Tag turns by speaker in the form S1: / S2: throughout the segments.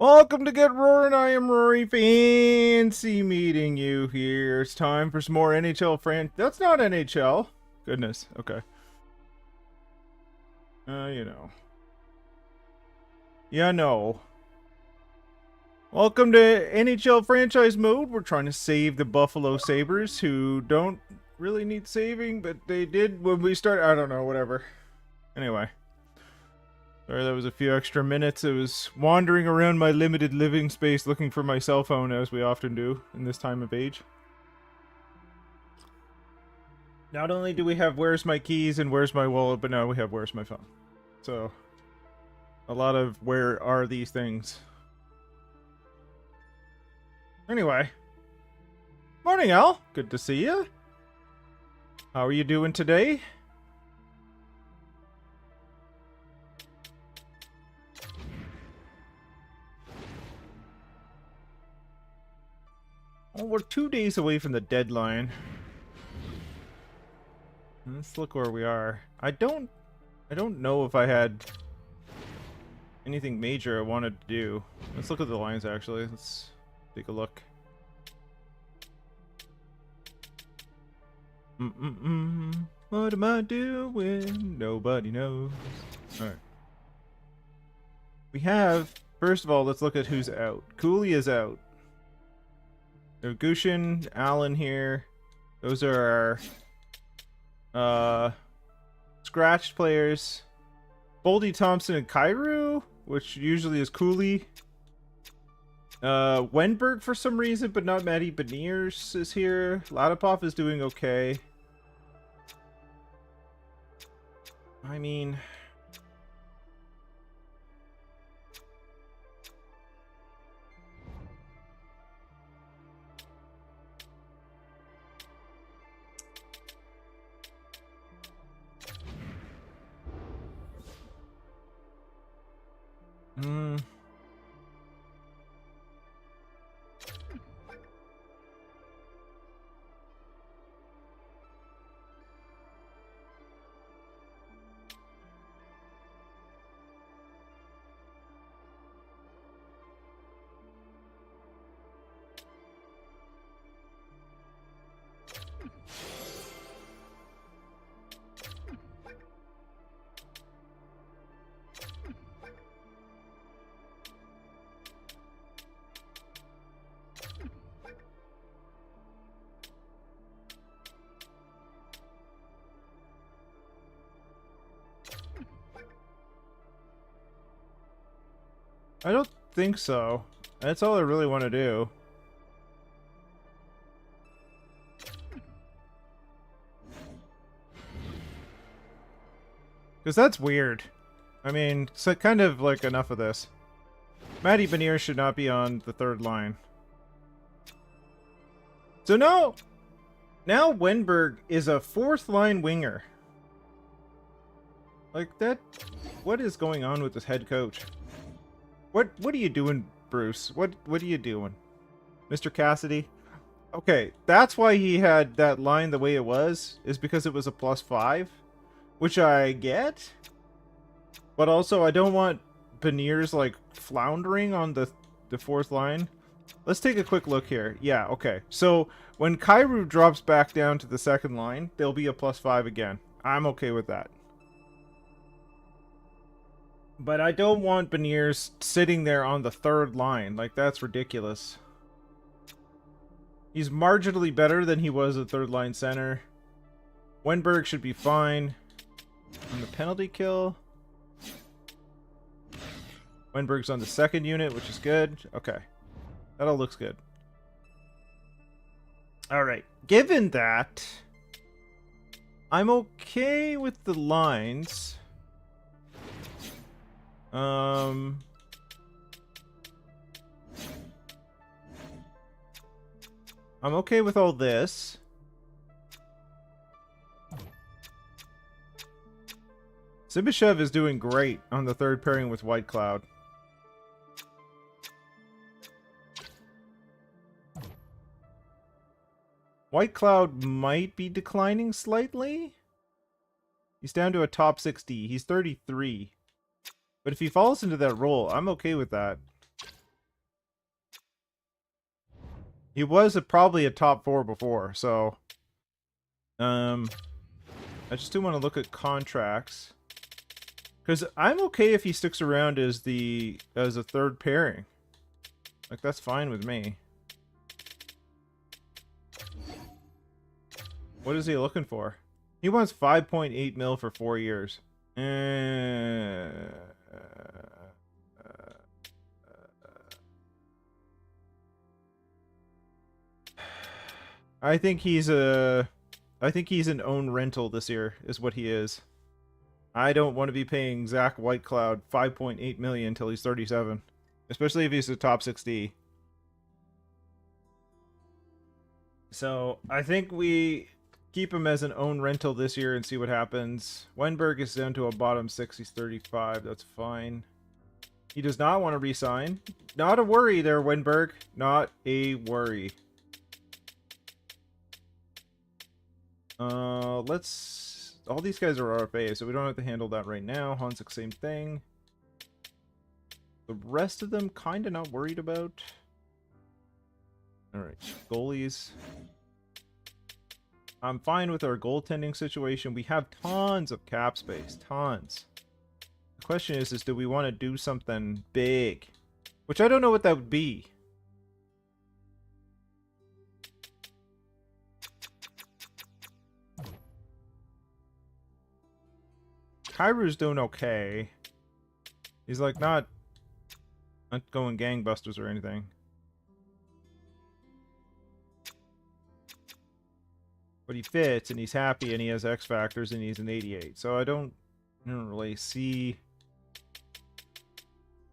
S1: Welcome to Get Roaring. I am Rory. Fancy meeting you here. It's time for some more NHL That's not NHL. Goodness. Okay. You know. Yeah, no. Welcome to NHL franchise mode. We're trying to save the Buffalo Sabres, who don't really need saving, but they did when we started. I don't know, whatever. Anyway. Sorry, that was a few extra minutes. I was wandering around my limited living space looking for my cell phone, as we often do in this time of age. Not only do we have where's my keys and where's my wallet, but now we have where's my phone. So, a lot of where are these things. Anyway. Morning, Al. Good to see you. How are you doing today? Well, we're 2 days away from the deadline. Let's look where we are. I don't know if I had anything major I wanted to do. Let's look at the lines, actually. Let's take a look. What am I doing? Nobody knows. Alright. We have, first of all, let's look at who's out. Cooley is out. Gushin, Allen here. Those are our scratched players. Boldy, Thompson, and Kyrou, which usually is Cooley. Wenberg for some reason, but not Matty Beniers is here. Ladipov is doing okay. I mean... I don't think so. That's all I really want to do. Because that's weird. I mean, so kind of like enough of this. Matty Beniers should not be on the third line. So now Wenberg is a fourth line winger. Like that, what is going on with this head coach? What are you doing, Bruce? What are you doing? Mr. Cassidy? Okay, that's why he had that line the way it was, is because it was a +5, which I get. But also, I don't want Beniers, like, floundering on the fourth line. Let's take a quick look here. Yeah, okay. So, when Kyrou drops back down to the second line, there'll be a +5 again. I'm okay with that. But I don't want Beniers sitting there on the third line. Like, that's ridiculous. He's marginally better than he was at third line center. Wenberg should be fine. On the penalty kill. Wenberg's on the second unit, which is good. Okay. That all looks good. Alright. Given that, I'm okay with the lines. I'm okay with all this. Sibyshev is doing great on the third pairing with White Cloud. White Cloud might be declining slightly. He's down to a top 60. He's 33. But if he falls into that role, I'm okay with that. He was probably a top 4 before, so I just do want to look at contracts. Because I'm okay if he sticks around as a third pairing. Like, that's fine with me. What is he looking for? He wants 5.8 mil for 4 years. I think he's an own rental this year, is what he is. I don't want to be paying Zach Whitecloud 5.8 million until he's 37, especially if he's a top 6D. So I think we keep him as an own rental this year and see what happens. Weinberg is down to a bottom 6. He's 35. That's fine. He does not want to re-sign. Not a worry there, Weinberg. Not a worry. Let's... All these guys are RFA, so we don't have to handle that right now. Hansik, same thing. The rest of them, kind of not worried about. Alright, goalies. I'm fine with our goaltending situation. We have tons of cap space. Tons. The question is do we want to do something big? Which I don't know what that would be. Kairu's doing okay. He's like not going gangbusters or anything. But he fits and he's happy and he has X factors and he's an 88. So I don't really see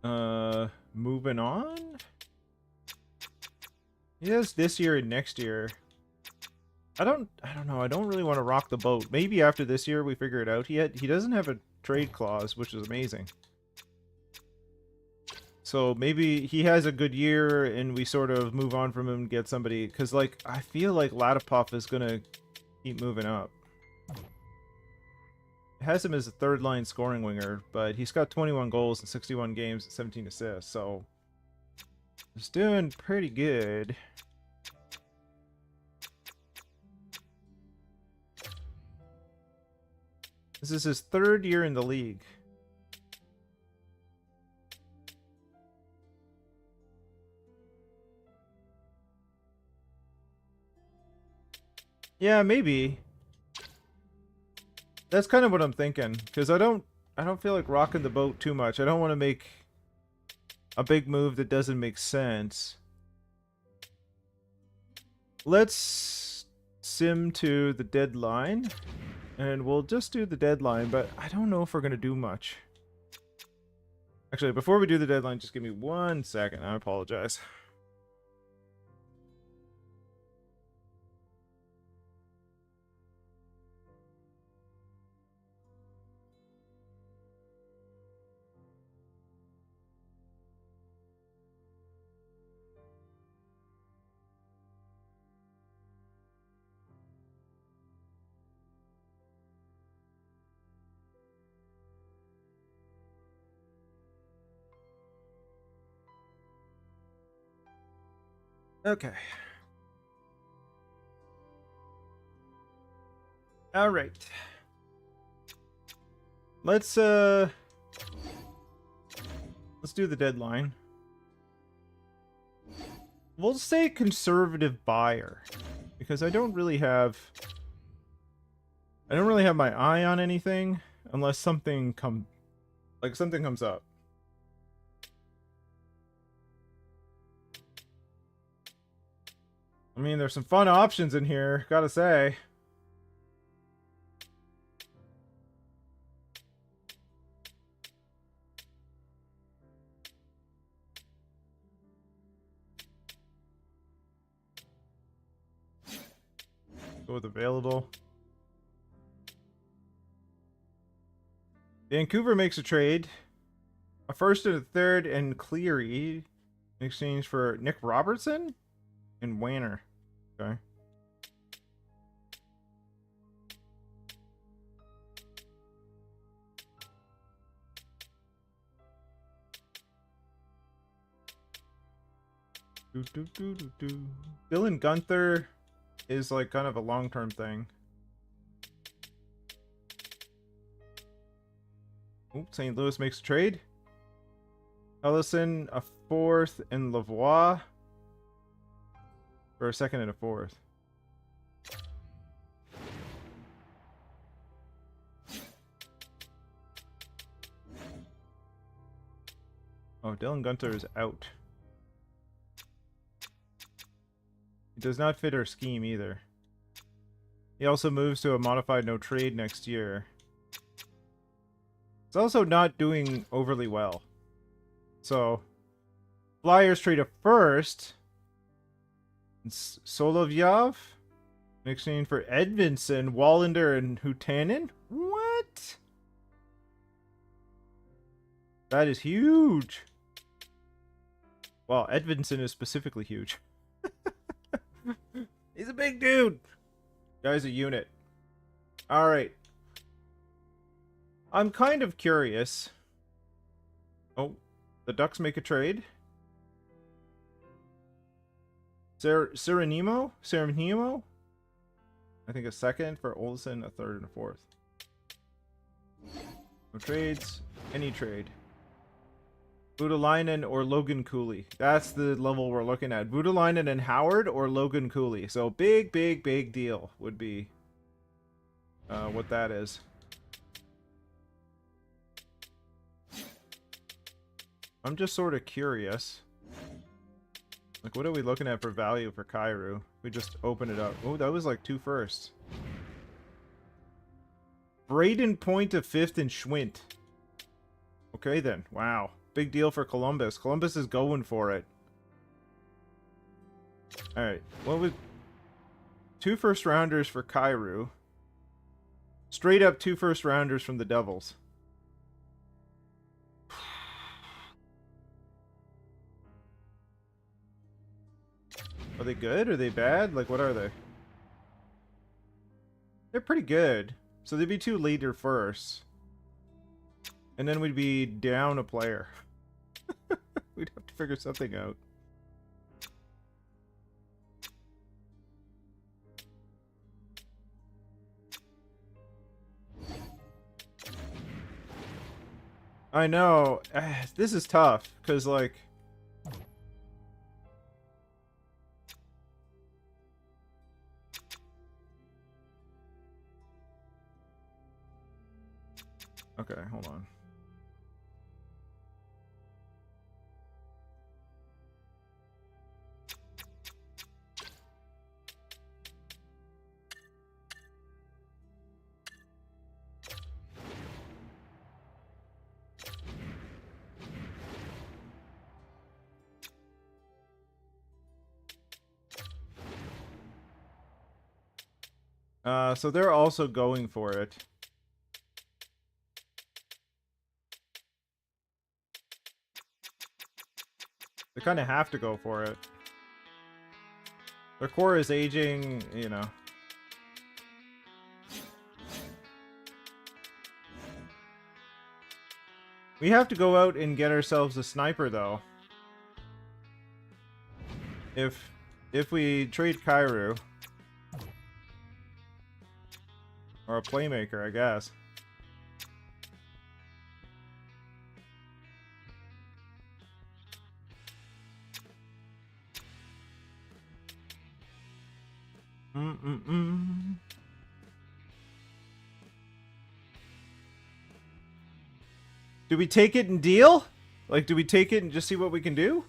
S1: moving on. He has this year and next year. I don't know. I don't really want to rock the boat. Maybe after this year we figure it out. He doesn't have a trade clause, which is amazing. So maybe he has a good year and we sort of move on from him and get somebody. Because, like, I feel like Latipov is going to keep moving up. It has him as a third-line scoring winger, but he's got 21 goals in 61 games and 17 assists. So he's doing pretty good. This is his third year in the league. Yeah, maybe. That's kind of what I'm thinking, because I don't feel like rocking the boat too much. I don't want to make a big move that doesn't make sense. Let's sim to the deadline. And we'll just do the deadline, but I don't know if we're going to do much. Actually, before we do the deadline, just give me 1 second. I apologize. Okay. All right. Let's do the deadline. We'll say conservative buyer because I don't really have my eye on anything unless something comes up. I mean, there's some fun options in here, gotta say. Go with available. Vancouver makes a trade. A first and a third and Cleary in exchange for Nick Robertson and Wanner. Okay. Dylan Gunther is like kind of a long-term thing. Oops, St. Louis makes a trade. Ellison, a fourth, and Lavoie for a second and a fourth. Oh, Dylan Gunther is out. He does not fit our scheme either. He also moves to a modified no trade next year. It's also not doing overly well. So, Flyers trade a first. Solovyev in exchange for Edvinsson, Wallander, and Hutanen? What? That is huge. Well, Edvinsson is specifically huge. He's a big dude. Guy's a unit. Alright. I'm kind of curious. Oh, the Ducks make a trade. Serenimo? I think a second for Olsen, a third, and a fourth. No trades. Any trade. Voutilainen or Logan Cooley. That's the level we're looking at. Voutilainen and Howard or Logan Cooley. So big deal would be what that is. I'm just sort of curious. Like, what are we looking at for value for Kyrou? We just open it up. Oh, that was like 2 firsts. Braden Point of 5th and Schwint. Okay then. Wow. Big deal for Columbus. Columbus is going for it. Alright. What was 2 first rounders for Kyrou? Straight up 2 first rounders from the Devils. Are they good? Are they bad? Like, what are they? They're pretty good. So they'd be 2 later firsts. And then we'd be down a player. We'd have to figure something out. I know. This is tough, because, like... Okay, hold on. So they're also going for it. They kind of have to go for it. Their core is aging, you know. We have to go out and get ourselves a sniper, though. If we trade Kyrou. Or a playmaker, I guess. Do we take it and deal? Like, do we take it and just see what we can do?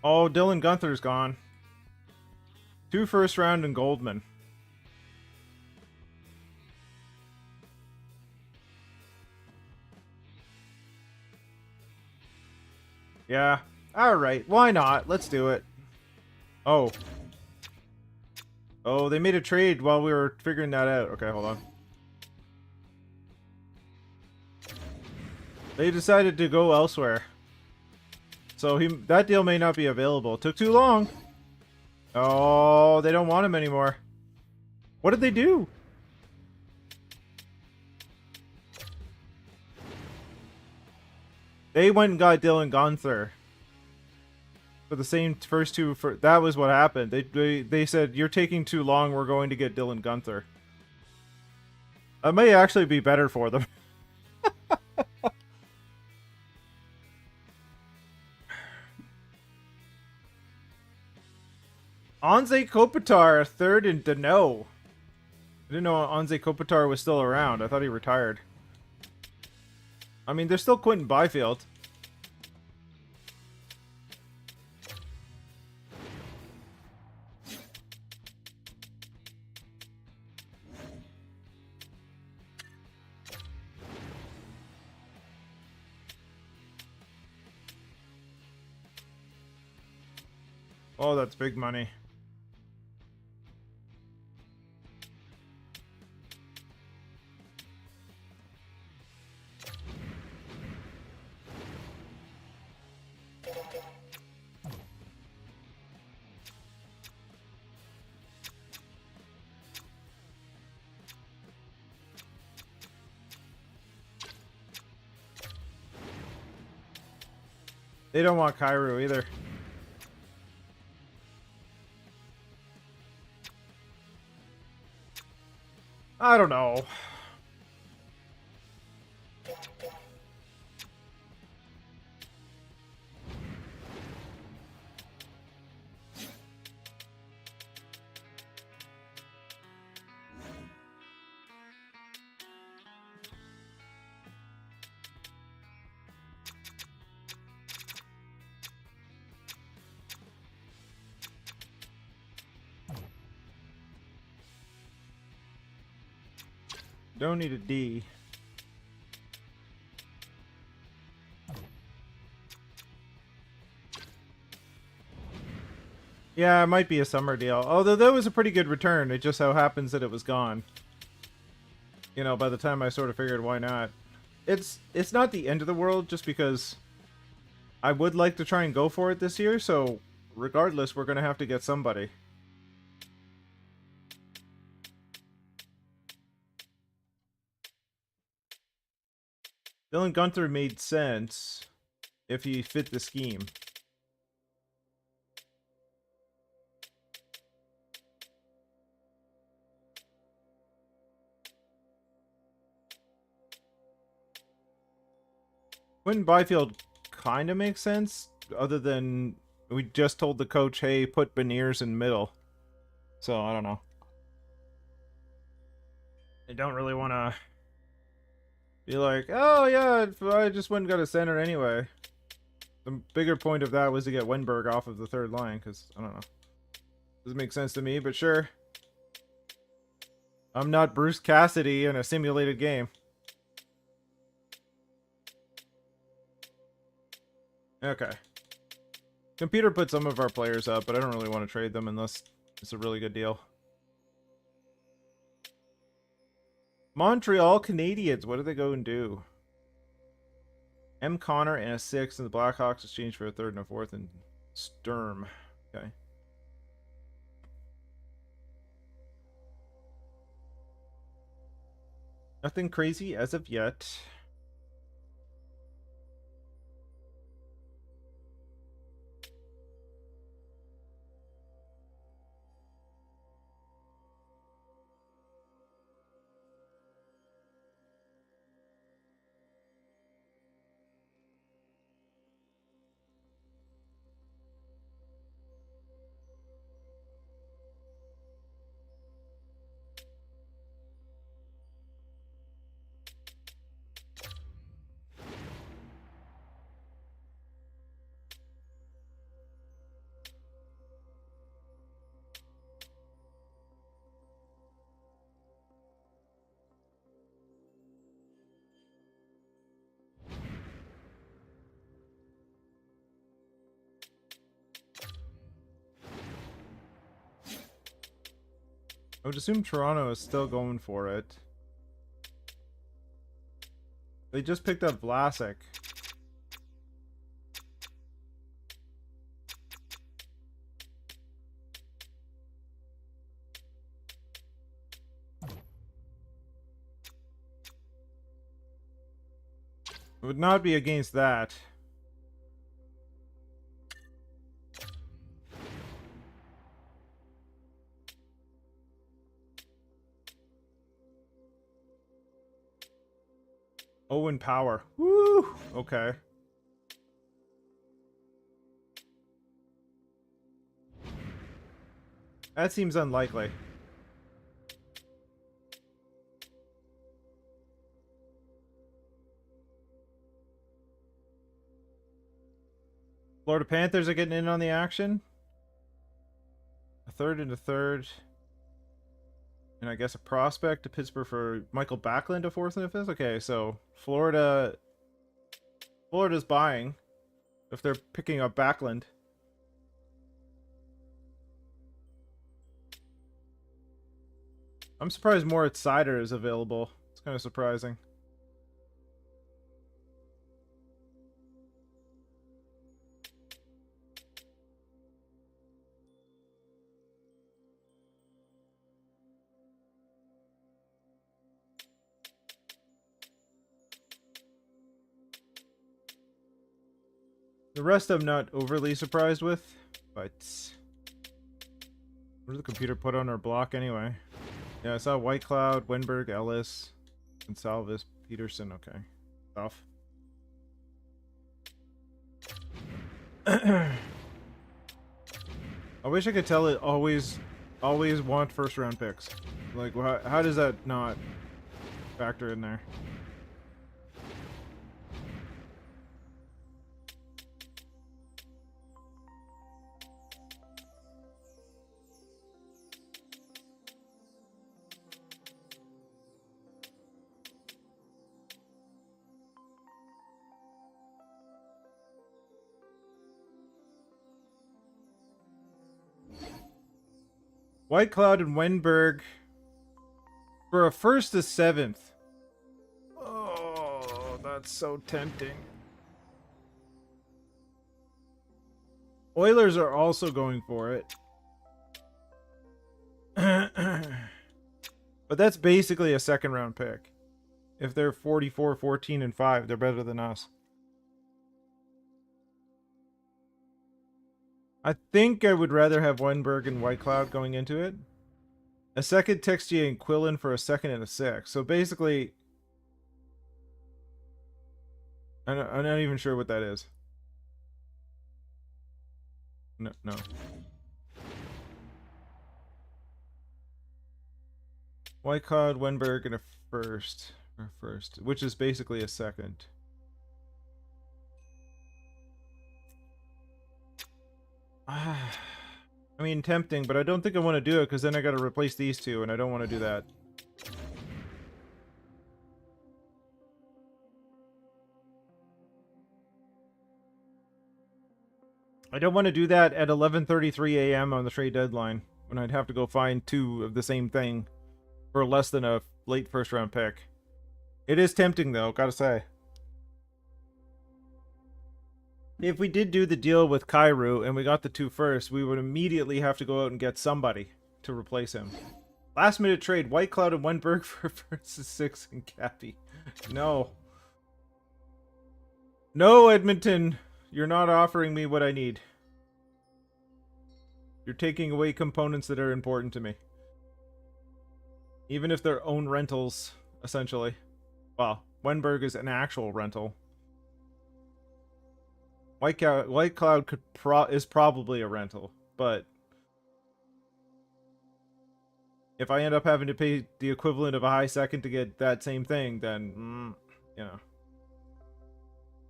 S1: Oh, Dylan Gunther's gone. 2 first round and Goldman. Yeah. Alright, why not? Let's do it. Oh. Oh, they made a trade while we were figuring that out. Okay, hold on. They decided to go elsewhere. So that deal may not be available. It took too long. Oh, they don't want him anymore. What did they do? They went and got Dylan Gunther. For the same first two, that was what happened. They said, you're taking too long, we're going to get Dylan Gunther. That may actually be better for them. Anze Kopitar, third in Dano. I didn't know Anze Kopitar was still around. I thought he retired. I mean, there's still Quentin Byfield. Oh, that's big money. They don't want Kairu either. I don't know. Don't need a D. Yeah, it might be a summer deal. Although that was a pretty good return. It just so happens that it was gone. You know, by the time I sort of figured why not. It's not the end of the world, just because I would like to try and go for it this year, so regardless, we're going to have to get somebody. Dylan Gunther made sense if he fit the scheme. Quentin Byfield kind of makes sense, other than we just told the coach, hey, put Beniers in middle. So, I don't know. I don't really want to be like, oh yeah, I just went and got a center anyway. The bigger point of that was to get Wenberg off of the third line, because, I don't know. Doesn't make sense to me, but sure. I'm not Bruce Cassidy in a simulated game. Okay. Computer put some of our players up, but I don't really want to trade them unless it's a really good deal. Montreal Canadiens, what do they go and do? M. Connor and a 6, and the Blackhawks exchange for a 3rd and a 4th, and Sturm. Okay. Nothing crazy as of yet. I would assume Toronto is still going for it. They just picked up Vlasic. would not be against that. Owen Power. Woo! Okay. That seems unlikely. Florida Panthers are getting in on the action. A third and a third. And I guess a prospect to Pittsburgh for Michael Backlund, a fourth and a fifth. Okay, so Florida's buying if they're picking up Backlund. I'm surprised Moritz Seider is available. It's kind of surprising. The rest I'm not overly surprised with, but what did the computer put on our block anyway? Yeah, I saw White Cloud, Wenberg, Ellis, Gonsalves, Peterson. Okay, tough. I wish I could tell it always want first round picks. Like, how does that not factor in there? White Cloud and Wenberg for a first to seventh. Oh, that's so tempting. Oilers are also going for it. But that's basically a second round pick. If they're 44, 14, and 5, they're better than us. I think I would rather have Wenberg and White Cloud going into it. A second Textier and Quillen for a second and a six. So basically, I'm not even sure what that is. No. White Cloud, Wenberg, and a first. Or first, which is basically a second. I mean, tempting, but I don't think I want to do it because then I got to replace these two, and I don't want to do that. I don't want to do that at 11:33 a.m. on the trade deadline when I'd have to go find two of the same thing for less than a late first round pick. It is tempting, though, gotta say. If we did do the deal with Kairu and we got the two first, we would immediately have to go out and get somebody to replace him. Last minute trade, White Cloud and Wenberg for first to six and Cappy. No. No, Edmonton. You're not offering me what I need. You're taking away components that are important to me. Even if they're own rentals, essentially. Well, Wenberg is an actual rental. White Cloud is probably a rental, but if I end up having to pay the equivalent of a high second to get that same thing, then, you know.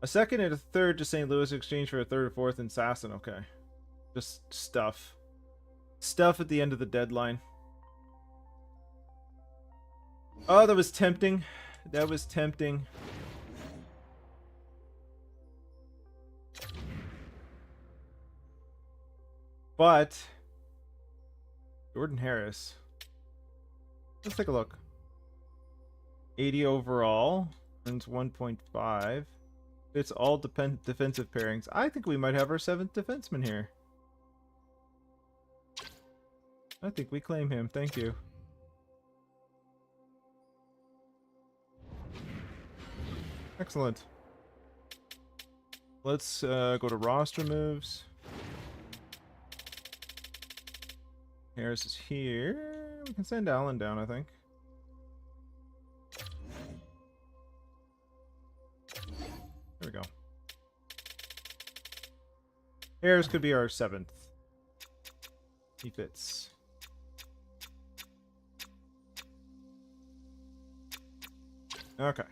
S1: A second and a third to St. Louis exchange for a third or fourth in Sasson, okay. Just stuff. Stuff at the end of the deadline. Oh, that was tempting. That was tempting. But Jordan Harris. Let's take a look. 80 overall. Earns 1.5. It's all defensive pairings. I think we might have our seventh defenseman here. I think we claim him. Thank you. Excellent. Let's go to roster moves. Harris is here. We can send Allen down, I think. There we go. Harris could be our 7th. He fits. Okay.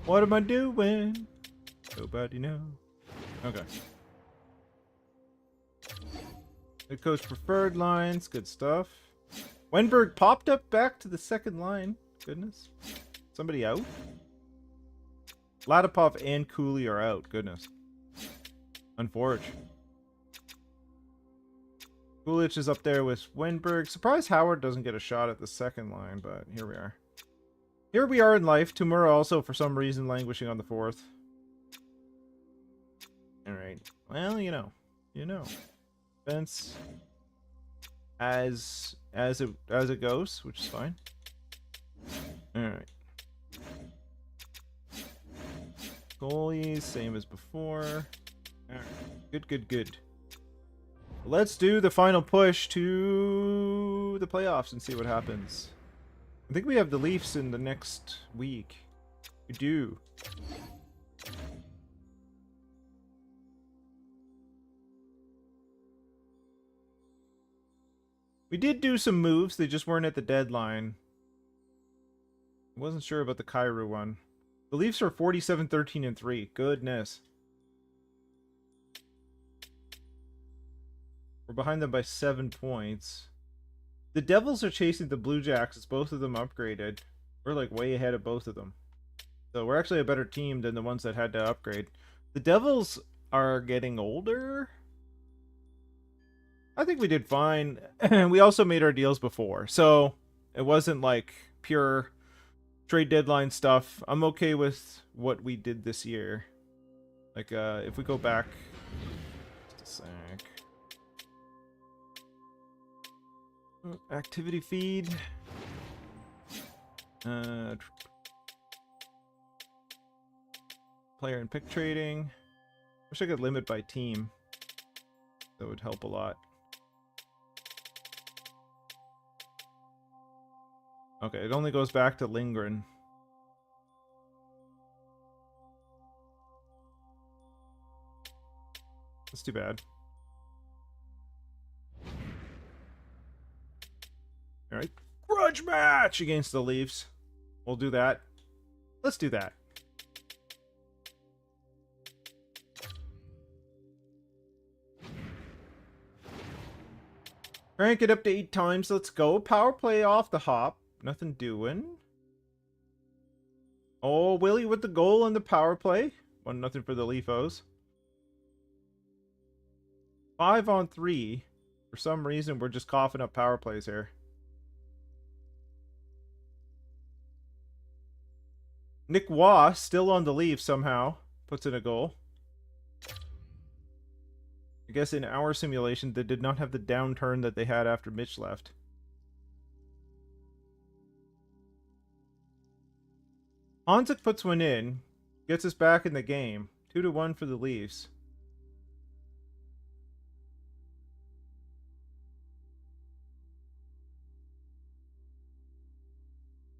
S1: What am I doing? Nobody knows. Okay. The coach preferred lines. Good stuff. Wenberg popped up back to the second line. Goodness. Somebody out? Latipov and Cooley are out. Goodness. Unfortunate. Kulich is up there with Wenberg. Surprised Howard doesn't get a shot at the second line, but here we are. Here we are in life. Tumura also, for some reason, languishing on the 4th. Alright. Well, you know. You know. Defense as it goes, which is fine. Alright. Goalies, same as before. Alright. Good. Let's do the final push to the playoffs and see what happens. I think we have the Leafs in the next week. We do. We did do some moves, they just weren't at the deadline. I wasn't sure about the Kyrou one. The Leafs are 47-13-3. Goodness. We're behind them by 7 points. The Devils are chasing the Blue Jackets. Both of them upgraded. We're like way ahead of both of them. So we're actually a better team than the ones that had to upgrade. The Devils are getting older. I think we did fine. We also made our deals before. So it wasn't like pure trade deadline stuff. I'm okay with what we did this year. Like, if we go back... Just a sec. Activity feed. Player and pick trading. Wish I could limit by team. That would help a lot. Okay, it only goes back to Lindgren. That's too bad. Alright. Grudge match against the Leafs. We'll do that. Let's do that. Crank it up to 8 times. Let's go. Power play off the hop. Nothing doing. Oh, Willie with the goal on the power play. 1-0 for the Leafos. 5-on-3. For some reason, we're just coughing up power plays here. Nick Waugh, still on the Leafs somehow, puts in a goal. I guess in our simulation, they did not have the downturn that they had after Mitch left. Hanzik puts one in, gets us back in the game. 2-1 for the Leafs.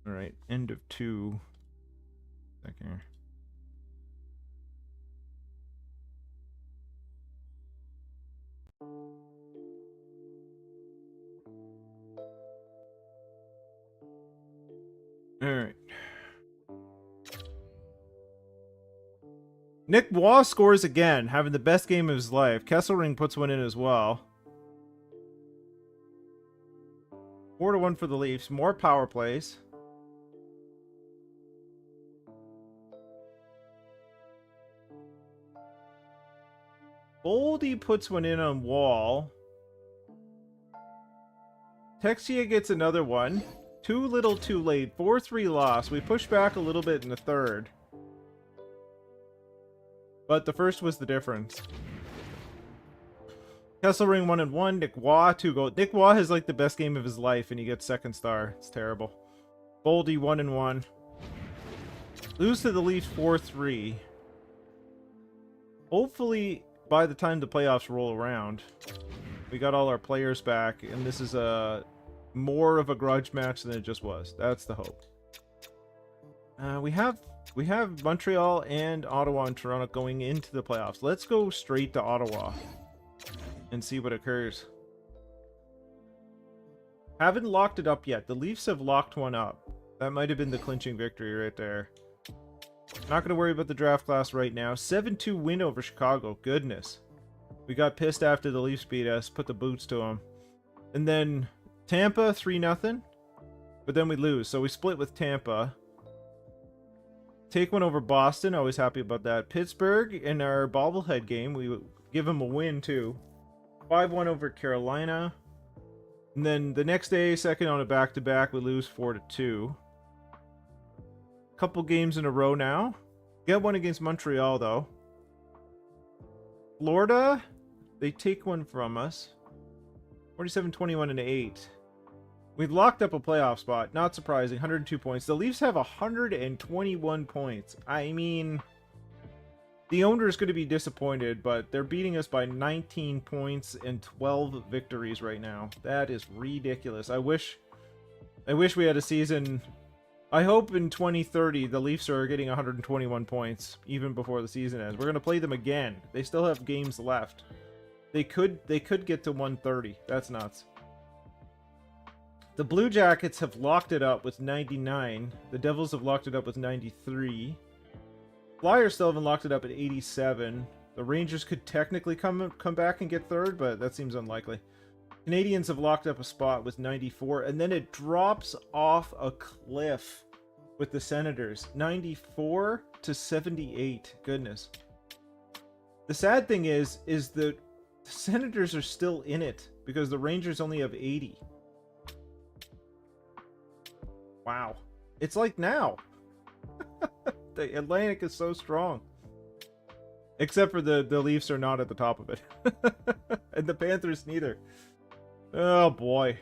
S1: Alright, end of 2. Here. Alright. Nick Waugh scores again, having the best game of his life. Kesselring puts one in as well. 4-1 for the Leafs. More power plays. Boldy puts one in on Wall. Texia gets another one. Too little, too late. 4-3 loss. We pushed back a little bit in the third. But the first was the difference. Kesselring 1-1. Nick Waugh 2 goals. Nick Waugh has like the best game of his life, and he gets second star. It's terrible. Boldy 1-1. Lose to the Leafs 4-3. Hopefully, by the time the playoffs roll around, we got all our players back, and this is a more of a grudge match than it just was. That's the hope. We have Montreal and Ottawa and Toronto going into the playoffs. Let's go straight to Ottawa and see what occurs. Haven't locked it up yet. The Leafs have locked one up. That might have been the clinching victory right there. Not going to worry about the draft class right now. 7-2 win over Chicago. Goodness. We got pissed after the Leafs beat us. Put the boots to them. And then Tampa 3-0. But then we lose. So we split with Tampa. Take one over Boston. Always happy about that. Pittsburgh in our bobblehead game. We give them a win too. 5-1 over Carolina. And then the next day, second on a back-to-back, we lose 4-2. Couple games in a row now. Get one against Montreal, though. Florida, they take one from us. 47-21-8. We've locked up a playoff spot. Not surprising. 102 points. The Leafs have 121 points. I mean, the owner is going to be disappointed, but they're beating us by 19 points and 12 victories right now. That is ridiculous. I wish we had a season. I hope in 2030 the Leafs are getting 121 points even before the season ends. We're going to play them again. They still have games left. They could get to 130. That's nuts. The Blue Jackets have locked it up with 99. The Devils have locked it up with 93. Flyers still haven't locked it up at 87. The Rangers could technically come back and get third, but that seems unlikely. Canadians have locked up a spot with 94, and then it drops off a cliff with the Senators. 94 to 78. Goodness. The sad thing is that the Senators are still in it because the Rangers only have 80. Wow. It's like now. The Atlantic is so strong. Except for the Leafs are not at the top of it. And the Panthers neither. Oh boy.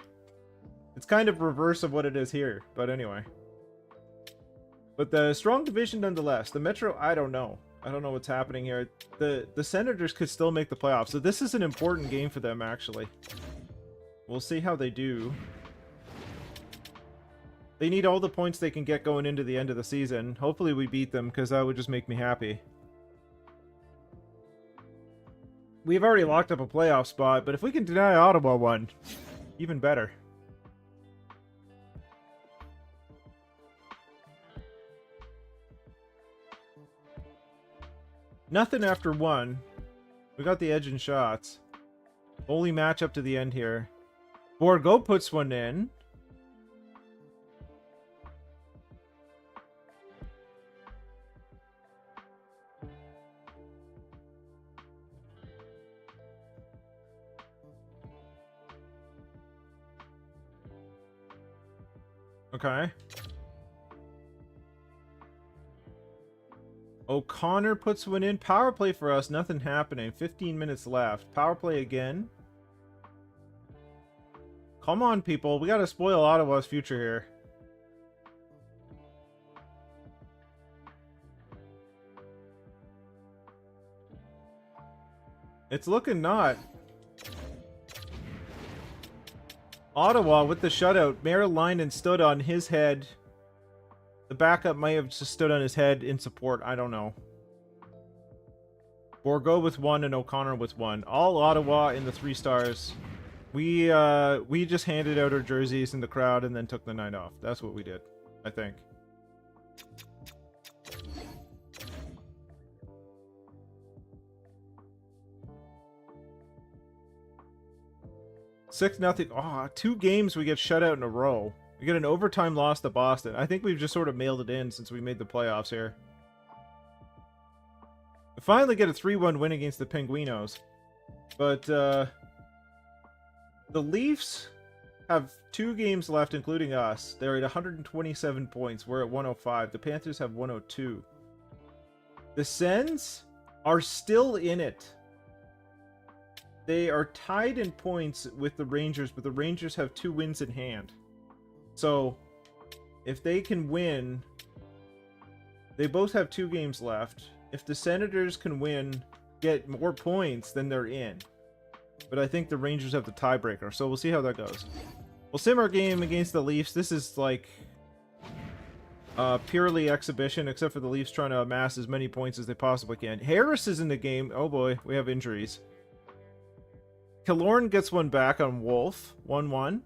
S1: It's kind of reverse of what it is here. But anyway. But the strong division nonetheless. The Metro, I don't know. I don't know what's happening here. The Senators could still make the playoffs. So this is an important game for them, actually. We'll see how they do. They need all the points they can get going into the end of the season. Hopefully we beat them, because that would just make me happy. We've already locked up a playoff spot, but if we can deny Ottawa one, even better. Nothing after one. We got the edge in shots. Only match up to the end here. Borgo puts one in. Okay. O'Connor puts one in. Power play for us. Nothing happening. 15 minutes left. Power play again. Come on, people. We gotta spoil Ottawa's future here. It's looking not. Ottawa with the shutout. Merilainen stood on his head. The backup might have just stood on his head in support. I don't know. Borgo with one and O'Connor with one. All Ottawa in the 3 stars. We just handed out our jerseys in the crowd and then took the night off. That's what we did, I think. Six nothing. Oh, 2 games we get shut out in a row. We get an overtime loss to Boston. I think we've just sort of mailed it in since we made the playoffs here. We finally get a 3-1 win against the Penguinos. But the Leafs have 2 games left, including us. They're at 127 points. We're at 105. The Panthers have 102. The Sens are still in it. They are tied in points with the Rangers, but the Rangers have 2 wins in hand. So, if they can win, they both have 2 games left. If the Senators can win, get more points, then they're in. But I think the Rangers have the tiebreaker, so we'll see how that goes. We'll sim our game against the Leafs. This is like purely exhibition, except for the Leafs trying to amass as many points as they possibly can. Harris is in the game. Oh boy, we have injuries. Killorn gets one back on Wolf. 1-1.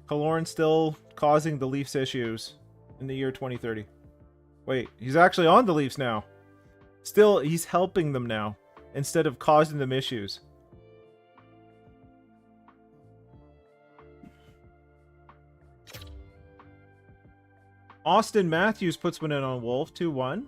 S1: Killorn still causing the Leafs issues in the year 2030. Wait, he's actually on the Leafs now. Still, he's helping them now instead of causing them issues. Austin Matthews puts one in on Wolf. 2-1.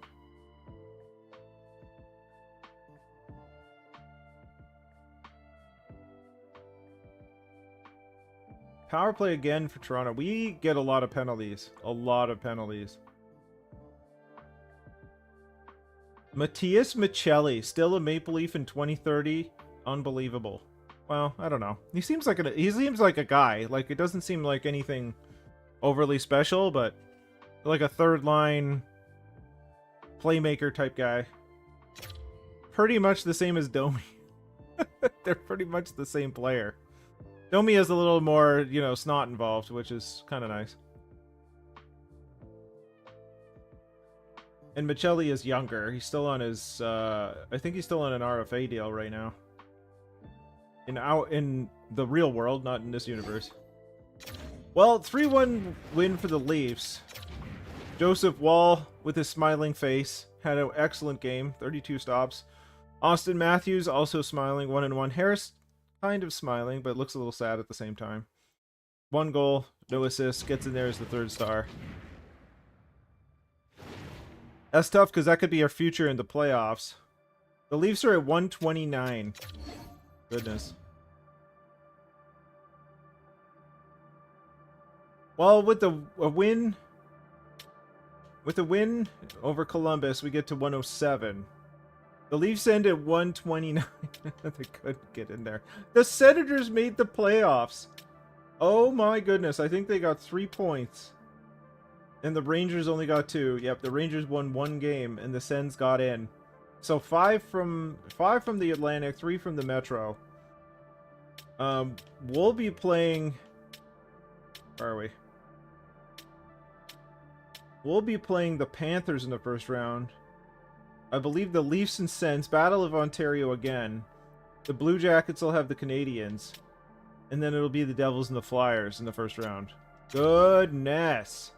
S1: Power play again for Toronto. We get a lot of penalties. A lot of penalties. Matthias Michelli, still a Maple Leaf in 2030. Unbelievable. Well, I don't know. He seems like a guy. Like, it doesn't seem like anything overly special, but like a third line playmaker type guy. Pretty much the same as Domi. They're pretty much the same player. Domi has a little more, you know, snot involved, which is kind of nice. And Michelli is younger. He's still on his, I think he's still on an RFA deal right now. In the real world, not in this universe. Well, 3-1 win for the Leafs. Joseph Wall, with his smiling face, had an excellent game. 32 stops. Austin Matthews also smiling. 1-1. Harris kind of smiling, but looks a little sad at the same time. 1 goal, no assists. Gets in there as the 3rd star. That's tough because that could be our future in the playoffs. The Leafs are at 129. Goodness. Well, with a win over Columbus, we get to 107. The Leafs end at 129. They couldn't get in there. The Senators made the playoffs. Oh my goodness. I think they got 3 points. And the Rangers only got 2. Yep, the Rangers won 1 game, and the Sens got in. So 5 from the Atlantic, 3 from the Metro. We'll be playing... Where are we? We'll be playing the Panthers in the first round. I believe the Leafs and Sens, Battle of Ontario again. The Blue Jackets will have the Canadiens. And then it'll be the Devils and the Flyers in the first round. Goodness!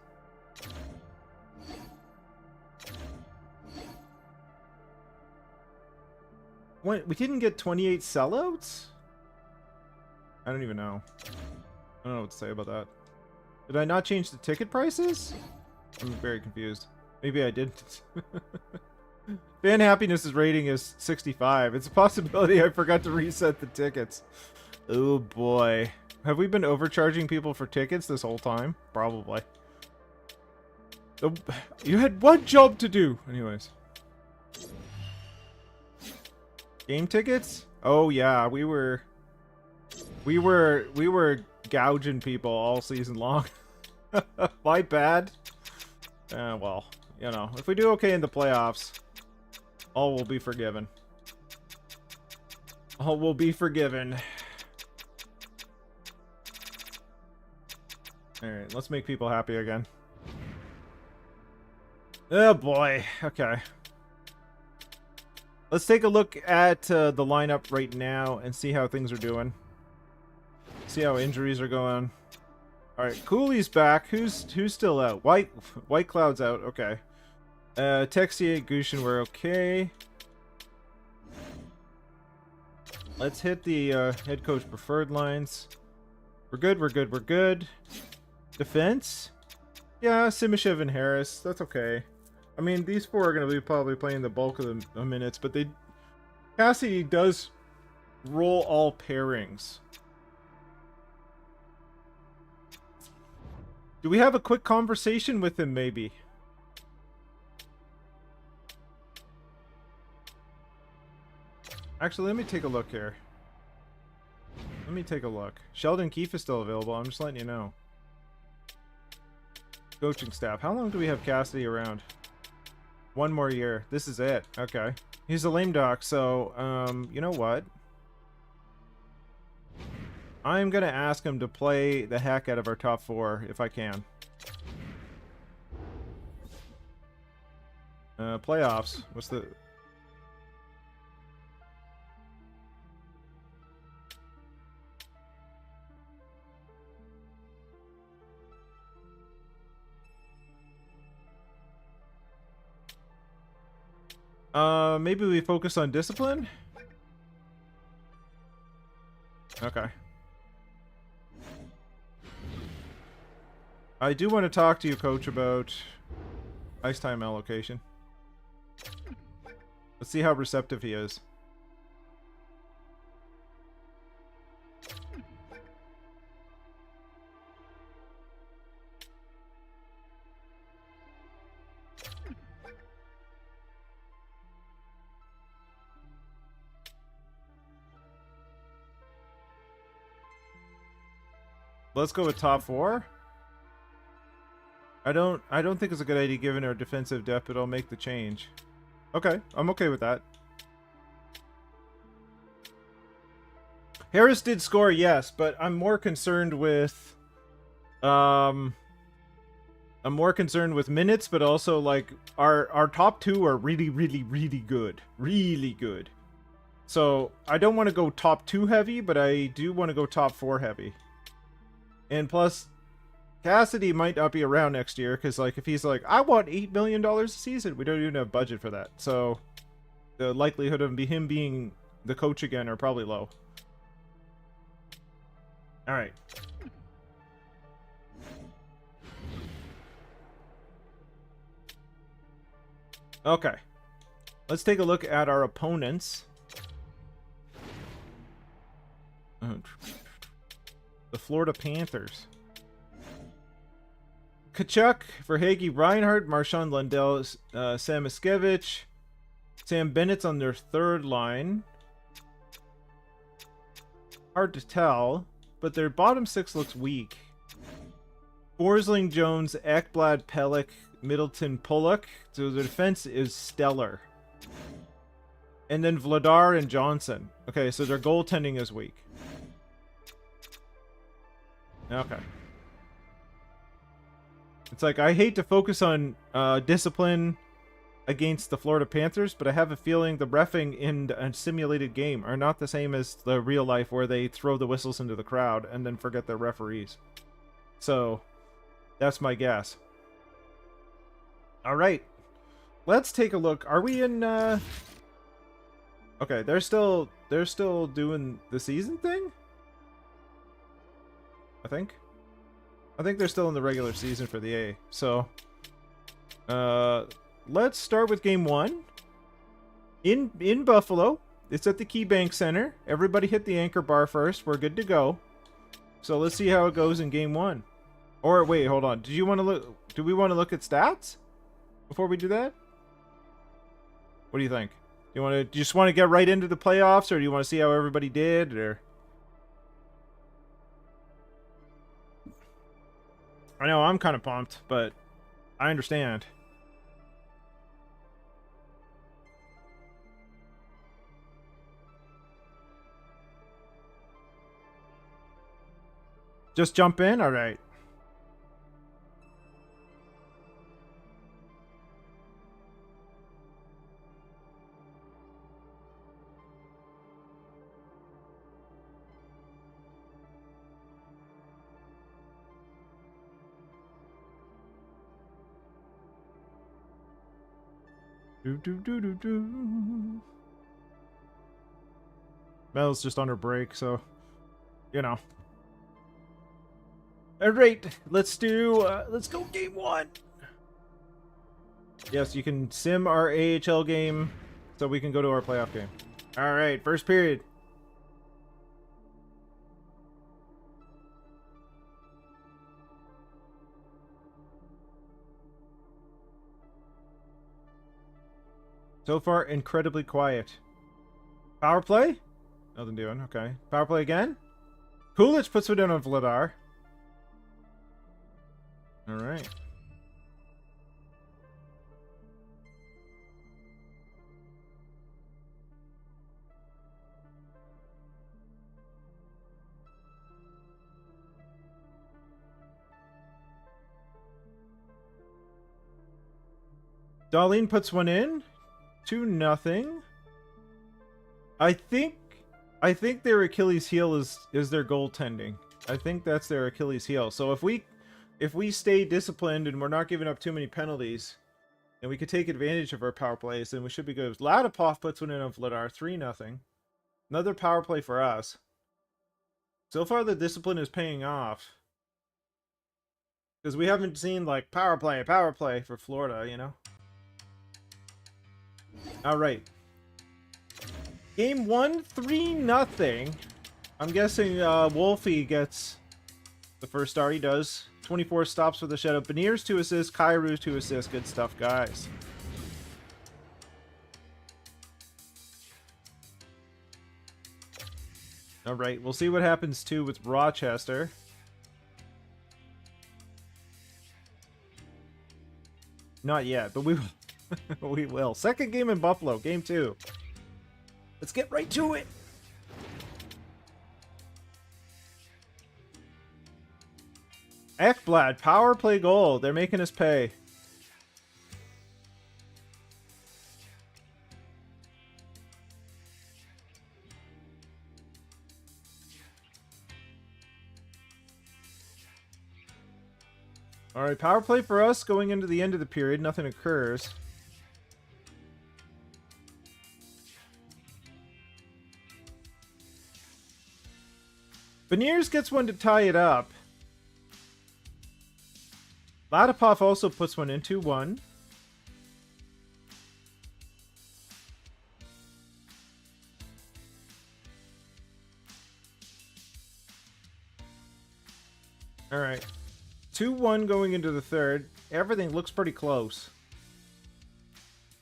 S1: What? We didn't get 28 sellouts? I don't even know. I don't know what to say about that. Did I not change the ticket prices? I'm very confused. Maybe I didn't. Fan happiness's rating is 65. It's a possibility I forgot to reset the tickets. Oh boy. Have we been overcharging people for tickets this whole time? Probably. You had one job to do. Anyways. Game tickets? Oh yeah, we were gouging people all season long. My bad. Well, you know, if we do okay in the playoffs, all will be forgiven. All will be forgiven. Alright, let's make people happy again. Oh boy, okay. Let's take a look at the lineup right now and see how things are doing. See how injuries are going. Alright, Cooley's back. Who's still out? White Cloud's out, okay. Texier, Gushin, we're okay. Let's hit the head coach preferred lines. We're good, we're good, we're good. Defense? Yeah, Simishev and Harris. That's okay. I mean, these 4 are going to be probably playing the bulk of the minutes, but Cassidy does roll all pairings. Do we have a quick conversation with him, maybe? Actually, let me take a look here. Let me take a look. Sheldon Keefe is still available. I'm just letting you know. Coaching staff. How long do we have Cassidy around? 1 more year. This is it. Okay. He's a lame duck, so, you know what? I'm gonna ask him to play the heck out of our top 4, if I can. Playoffs. What's the... maybe we focus on discipline? Okay. I do want to talk to you, Coach, about ice time allocation. Let's see how receptive he is. Let's go with top 4. I don't think it's a good idea given our defensive depth, but I'll make the change. Okay, I'm okay with that. Harris did score, yes, but I'm more concerned with I'm more concerned with minutes, but also like our top 2 are really good. Really good. So, I don't want to go top 2 heavy, but I do want to go top 4 heavy. And plus, Cassidy might not be around next year, because like if he's like, I want $8 million a season, we don't even have budget for that. So the likelihood of him being the coach again are probably low. All right. Okay. Let's take a look at our opponents. The Florida Panthers. Kachuk, Verhaeghe, Reinhardt, Marchand, Lundell, Sam Iskevich, Sam Bennett's on their 3rd line. Hard to tell, but their bottom 6 looks weak. Forsling, Jones, Ekblad, Pelech, Middleton, Pollock. So the defense is stellar. And then Vladar and Johnson. Okay, so their goaltending is weak. Okay. It's like, I hate to focus on discipline against the Florida Panthers, but I have a feeling the reffing in a simulated game are not the same as the real life where they throw the whistles into the crowd and then forget their referees. So, that's my guess. Alright. Let's take a look. Are we in, Okay, they're still doing the season thing? I think they're still in the regular season for the A. So, let's start with game 1. In Buffalo. It's at the KeyBank Center. Everybody hit the anchor bar first. We're good to go. So let's see how it goes in game 1. Or wait, hold on. Do we want to look at stats before we do that? What do you think? Do you just want to get right into the playoffs, or do you want to see how everybody did, or? I know I'm kind of pumped, but I understand. Just jump in? All right. Mel's just on her break, so, you know. Alright, let's go game 1. Yes, you can sim our AHL game so we can go to our playoff game. Alright, first period. So far, incredibly quiet. Power play? Nothing doing, okay. Power play again? Coolidge puts it in on Vladar. All right. Darlene puts one in. 2-0. I think their Achilles heel is their goaltending. I think that's their Achilles heel. So if we stay disciplined and we're not giving up too many penalties, and we could take advantage of our power plays, then we should be good. Ladipov puts one in on Vladar, 3-0. Another power play for us. So far the discipline is paying off. Because we haven't seen like power play for Florida, you know? Alright. Game 1, 3-0. I'm guessing Wolfie gets the first start. He does. 24 stops for the shutout. Beniers 2 assists. Kairu 2 assists. Good stuff, guys. Alright, we'll see what happens too with Rochester. Not yet, but we will. We will. Second game in Buffalo. Game 2. Let's get right to it. Ekblad, power play goal. They're making us pay. Alright, power play for us going into the end of the period. Nothing occurs. Beniers gets one to tie it up. Ladipov also puts one in, 2-1. Alright. 2-1 going into the third. Everything looks pretty close.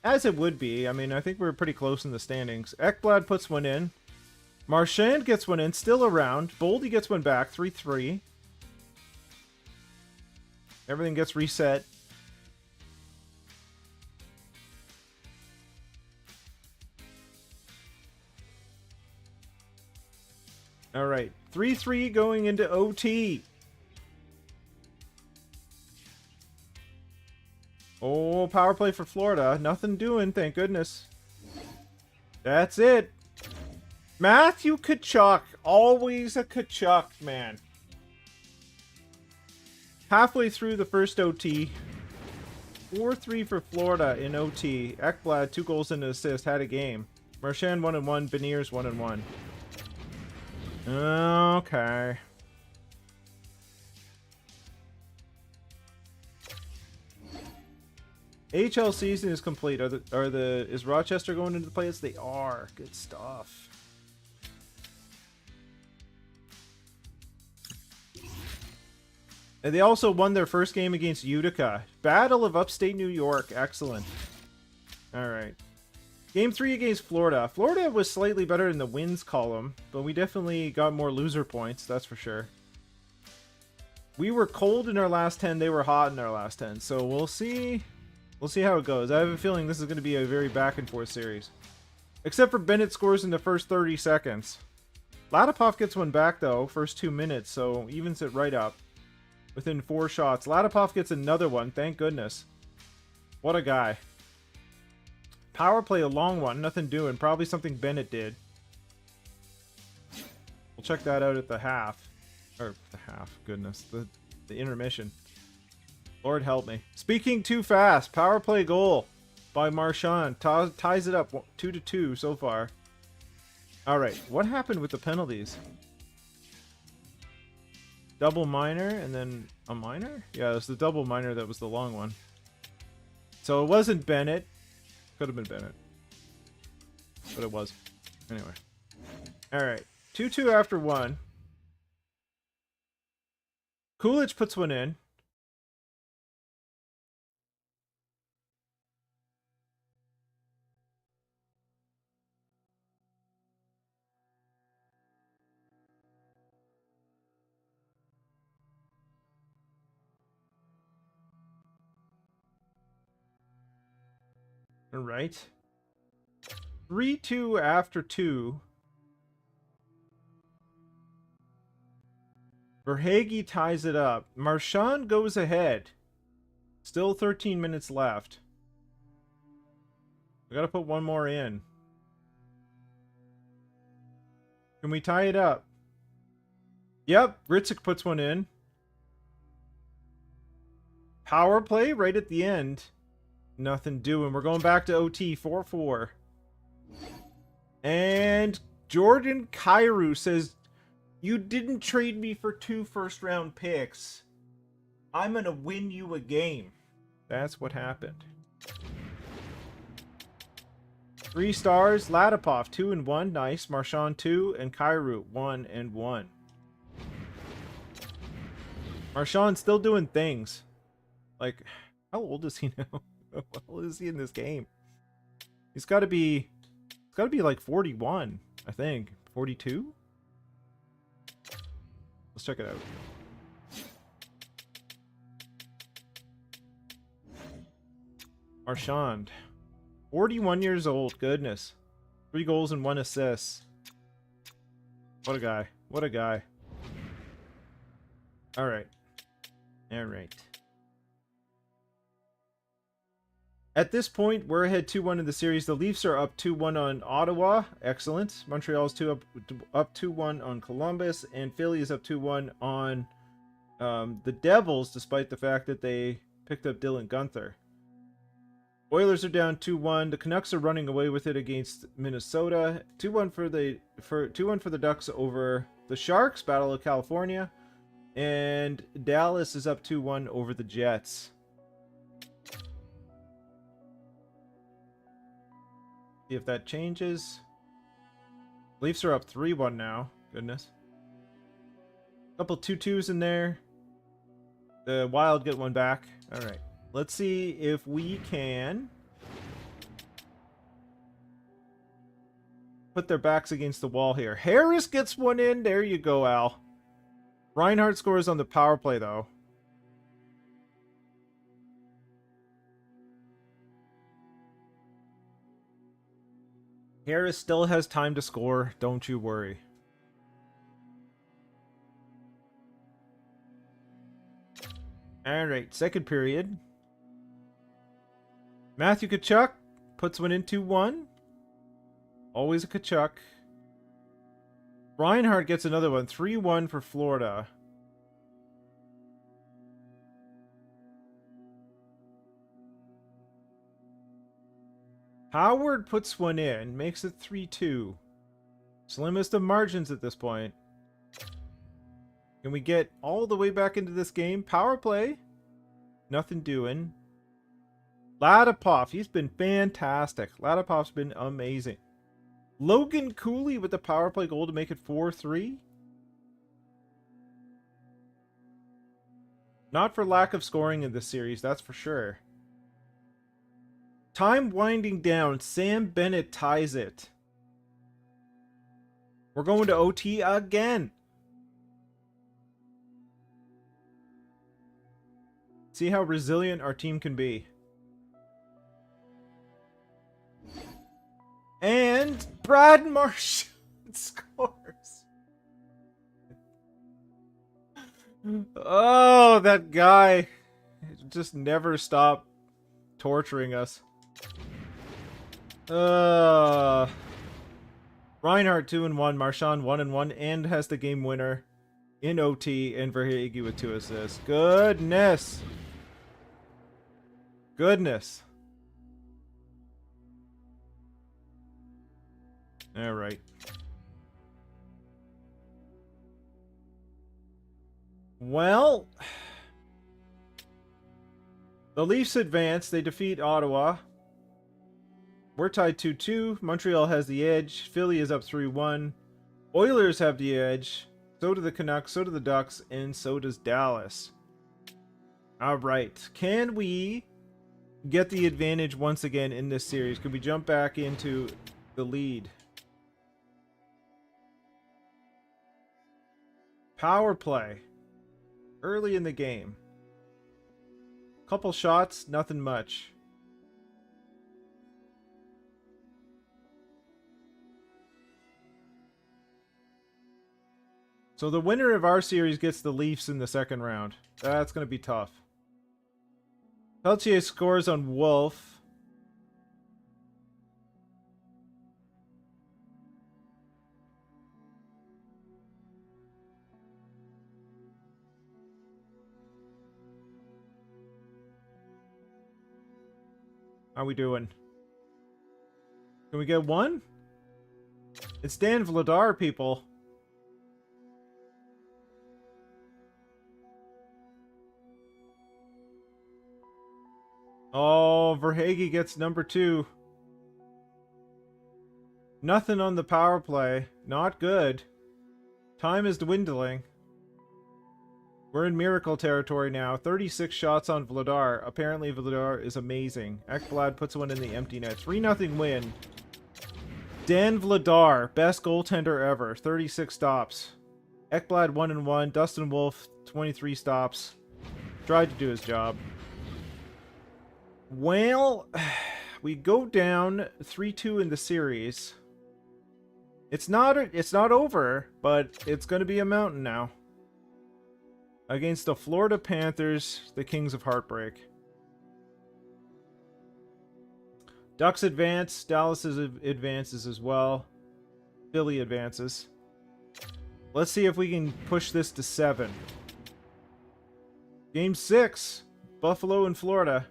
S1: As it would be. I mean, I think we're pretty close in the standings. Ekblad puts one in. Marchand gets one in, still around. Boldy gets one back, 3-3. Everything gets reset. Alright, 3-3 going into OT. Oh, power play for Florida. Nothing doing, thank goodness. That's it. Matthew Tkachuk. Always a Tkachuk, man. Halfway through the first OT. 4-3 for Florida in OT. Ekblad, 2 goals and an assist. Had a game. Marchand 1-1. Beniers 1-1. Okay. AHL season is complete. Is Rochester going into the playoffs? They are. Good stuff. And they also won their first game against Utica. Battle of Upstate New York. Excellent. Alright. Game 3 against Florida. Florida was slightly better in the wins column, but we definitely got more loser points, that's for sure. We were cold in our last 10, they were hot in our last 10, so we'll see. We'll see how it goes. I have a feeling this is going to be a very back and forth series. Except for Bennett scores in the first 30 seconds. Ladipov gets one back though, first 2 minutes, so evens it right up. Within 4 shots. Ladipov gets another one, thank goodness. What a guy. Power play, a long one, nothing doing. Probably something Bennett did. We'll check that out at the half. Or, the half, goodness. The intermission. Lord help me. Speaking too fast. Power play goal by Marchand. Ties it up 2-2 so far. Alright, what happened with the penalties? Double minor and then a minor? Yeah, it was the double minor that was the long one. So it wasn't Bennett. Could have been Bennett. But it was. Anyway. Alright. 2-2 after 1. Coolidge puts one in. All right. 3-2 after 2. Verhaeghe ties it up. Marchand goes ahead. Still 13 minutes left. We gotta put one more in. Can we tie it up? Yep, Ritzik puts one in. Power play right at the end. Nothing doing. We're going back to OT 4-4. And Jordan Kyrou says, "You didn't trade me for 2 first-round picks. I'm going to win you a game." That's what happened. 3 stars. Ladipov, 2-1. Nice. Marchand, 2. And Kyrou, 1-1. Marchand still doing things. Like, how old is he now? How old is he in this game? He's got to be like 41, I think. 42? Let's check it out. Marchand. 41 years old. Goodness. 3 goals and 1 assist. What a guy. What a guy. Alright. Alright. At this point, we're ahead 2-1 in the series. The Leafs are up 2-1 on Ottawa. Excellent. Montreal's up 2-1 on Columbus. And Philly is up 2-1 on the Devils, despite the fact that they picked up Dylan Guenther. Oilers are down 2-1. The Canucks are running away with it against Minnesota. 2-1 for the Ducks over the Sharks. Battle of California. And Dallas is up 2-1 over the Jets. See if that changes. Leafs are up 3-1 now. Goodness. Couple 2-2s in there. The Wild get one back. Alright. Let's see if we can put their backs against the wall here. Harris gets one in. There you go, Al. Reinhardt scores on the power play, though. Harris still has time to score. Don't you worry. Alright, second period. Matthew Tkachuk puts one in 2-1. Always a Tkachuk. Reinhardt gets another one. 3-1 for Florida. Howard puts one in. Makes it 3-2. Slimmest of margins at this point. Can we get all the way back into this game? Power play. Nothing doing. Ladipov. He's been fantastic. Ladipov's been amazing. Logan Cooley with the power play goal to make it 4-3. Not for lack of scoring in this series, that's for sure. Time winding down. Sam Bennett ties it. We're going to OT again. See how resilient our team can be. And Brad Marchand scores. Oh, that guy just never stopped torturing us. Reinhardt 2-1, Marchand 1-1, and has the game winner in OT, and Verhaeghe with 2 assists. Goodness. Goodness. All right. Well, the Leafs advance. They defeat Ottawa. We're tied 2-2. Montreal has the edge. Philly is up 3-1. Oilers have the edge. So do the Canucks, so do the Ducks, and so does Dallas. All right. Can we get the advantage once again in this series? Can we jump back into the lead? Power play. Early in the game. Couple shots, nothing much. So the winner of our series gets the Leafs in the second round. That's going to be tough. Peltier scores on Wolf. How we doing? Can we get one? It's Dan Vladar, people. Oh, Verhaeghe gets number 2. Nothing on the power play. Not good. Time is dwindling. We're in miracle territory now. 36 shots on Vladar. Apparently Vladar is amazing. Ekblad puts one in the empty net. 3-0 win. Dan Vladar, best goaltender ever. 36 stops. Ekblad 1-1. Dustin Wolf, 23 stops. Tried to do his job. Well, we go down 3-2 in the series. It's not over, but it's going to be a mountain now. Against the Florida Panthers, the Kings of Heartbreak. Ducks advance. Dallas advances as well. Philly advances. Let's see if we can push this to 7. Game 6. Buffalo and Florida.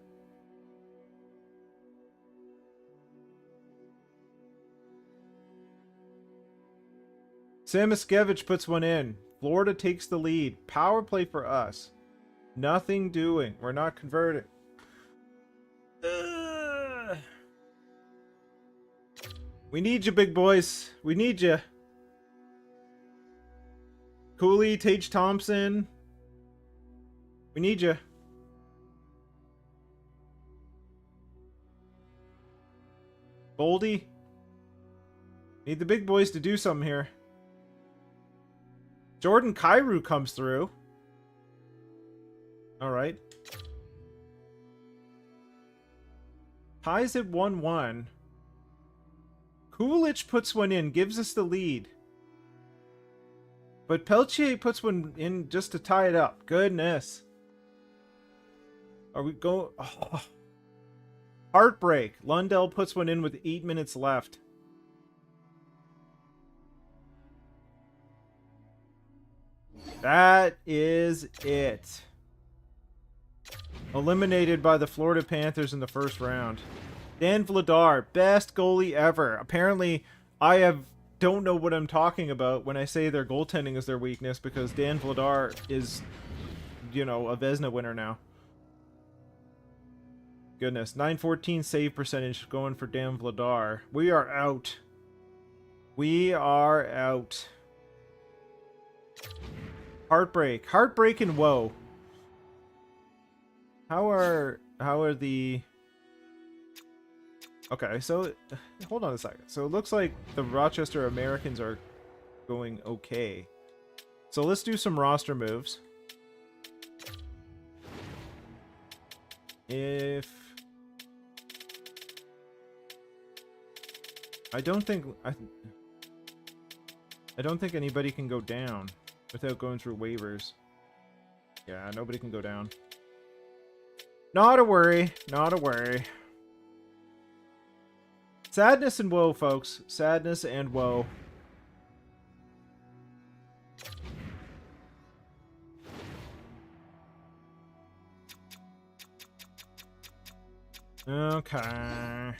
S1: Samoskevich puts one in. Florida takes the lead. Power play for us. Nothing doing. We're not converting. We need you, big boys. We need you. Cooley, Tage Thompson. We need you. Boldy. Need the big boys to do something here. Jordan Kyrou comes through. Alright. Ties at 1-1. Kulich puts one in, gives us the lead. But Peltier puts one in just to tie it up. Goodness. Are we going... Oh. Heartbreak. Lundell puts one in with 8 minutes left. That is it. Eliminated by the Florida Panthers in the first round. Dan Vladar, best goalie ever. Apparently, don't know what I'm talking about when I say their goaltending is their weakness, because Dan Vladar is, you know, a Vezina winner now. Goodness, 914 save percentage going for Dan Vladar. We are out. We are out. Heartbreak. Heartbreak and woe. How are the... Okay, so hold on a second. So it looks like the Rochester Americans are going okay. So let's do some roster moves. I don't think anybody can go down without going through waivers. Yeah, nobody can go down. Not a worry. Not a worry. Sadness and woe, folks. Sadness and woe. Okay.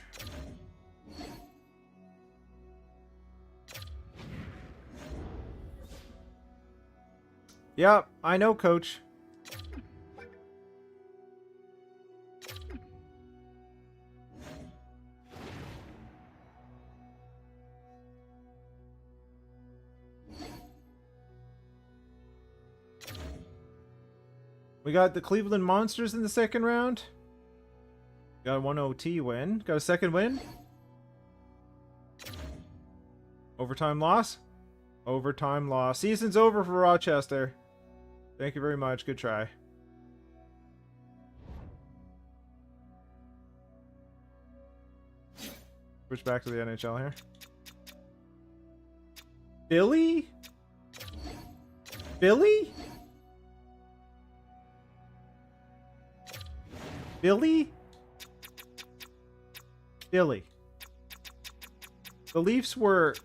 S1: Yep, I know, coach. We got the Cleveland Monsters in the second round. Got a 1 OT win. Got a second win. Overtime loss. Overtime loss. Season's over for Rochester. Thank you very much. Good try. Switch back to the NHL here. Philly? Billy? Billy? Billy. The Leafs were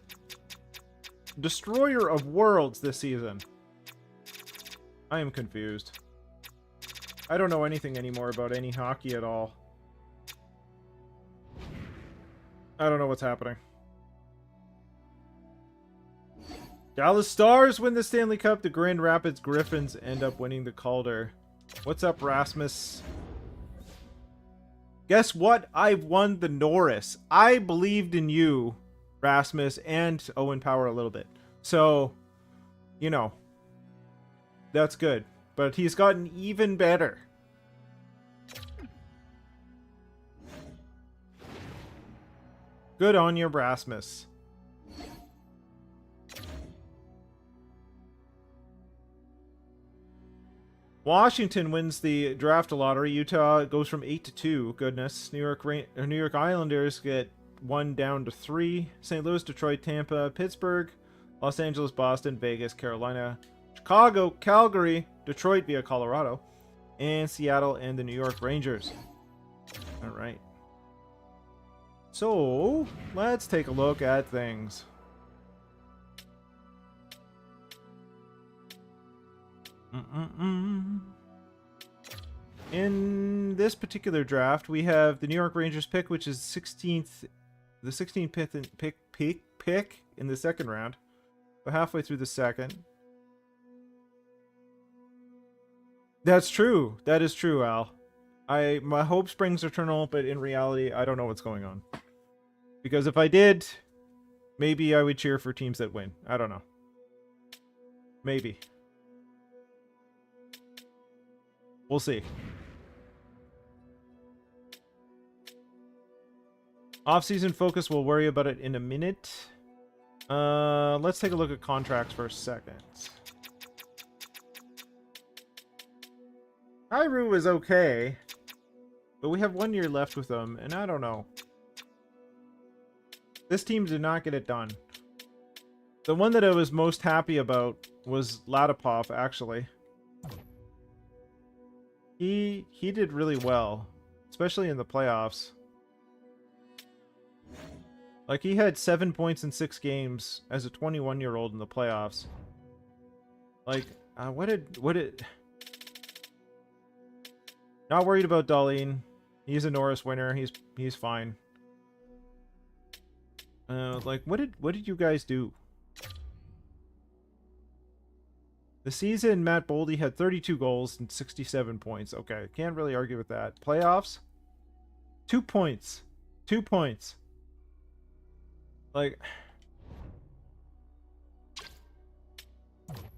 S1: destroyer of worlds this season. I am confused. I don't know anything anymore about any hockey at all. I don't know what's happening. Dallas Stars win the Stanley Cup. The Grand Rapids Griffins end up winning the Calder. What's up, Rasmus? Guess what? I've won the Norris. I believed in you, Rasmus, and Owen Power a little bit. So, you know, that's good. But he's gotten even better. Good on you, Rasmus. Washington wins the draft lottery. Utah goes from 8 to 2. Goodness. New York Islanders get 1 down to 3. St. Louis, Detroit, Tampa, Pittsburgh, Los Angeles, Boston, Vegas, Carolina, Chicago, Calgary, Detroit via Colorado, and Seattle and the New York Rangers. All right. So, let's take a look at things. In this particular draft, we have the New York Rangers pick, which is the 16th pick in the second round. So halfway through the second. That's true. That is true, Al. My hope springs eternal, but in reality, I don't know what's going on. Because if I did, maybe I would cheer for teams that win. I don't know. Maybe. We'll see. Off-season focus, we'll worry about it in a minute. Let's take a look at contracts for a second. Kyrou is okay, but we have 1 year left with them, and I don't know. This team did not get it done. The one that I was most happy about was Latipov, actually. He did really well, especially in the playoffs. Like, he had 7 points in 6 games as a 21-year-old in the playoffs. Like, what did... Not worried about Dahlin. He's a Norris winner. He's fine. Like, what did you guys do? The season, Matt Boldy had 32 goals and 67 points. Okay, can't really argue with that. Playoffs? 2 points. 2 points. Like...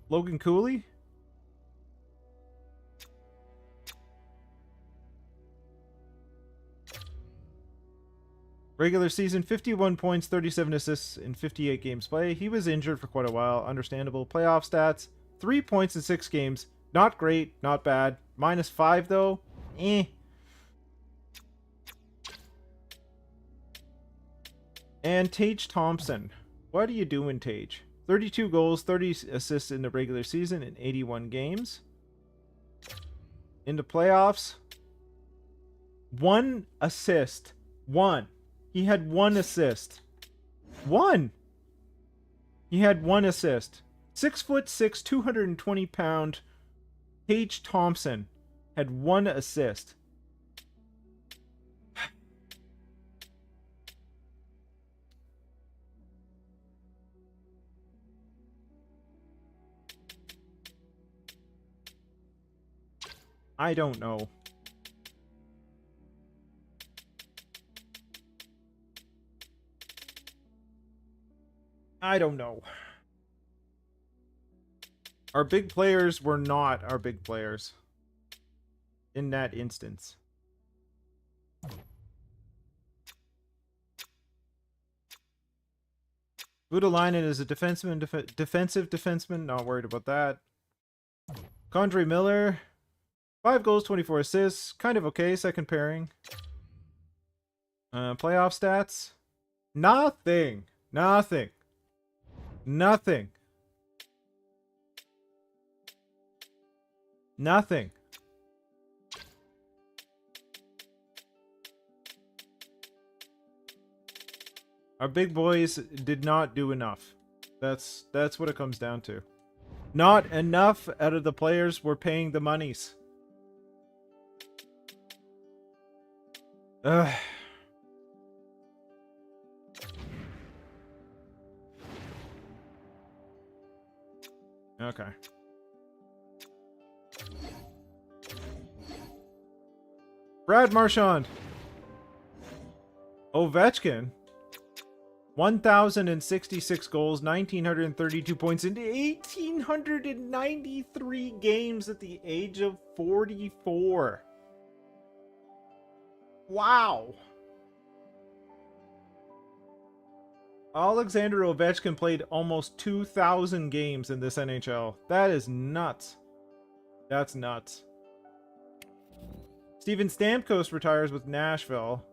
S1: Logan Cooley? Regular season, 51 points, 37 assists in 58 games played. He was injured for quite a while. Understandable. Playoff stats, 3 points in 6 games. Not great, not bad. -5 though. And Tage Thompson. What are you doing, Tage? 32 goals, 30 assists in the regular season in 81 games. In the playoffs, 1 assist. 1. He had 1 assist. 1! He had 1 assist. 6'6", 220-pound Tage Thompson had 1 assist. I don't know. I don't know. Our big players were not our big players in that instance. Budalainen is a defenseman, defensive defenseman. Not worried about that. Condre Miller, 5 goals, 24 assists. Kind of okay, second pairing. Playoff stats? Nothing. Nothing. Nothing. Nothing. Our big boys did not do enough. That's what it comes down to. Not enough out of the players were paying the monies. Ugh. Okay. Brad Marchand. Ovechkin. 1,066 goals, 1,932 points in 1,893 games at the age of 44. Wow. Alexander Ovechkin played almost 2,000 games in this NHL. That is nuts. That's nuts. Steven Stamkos retires with Nashville.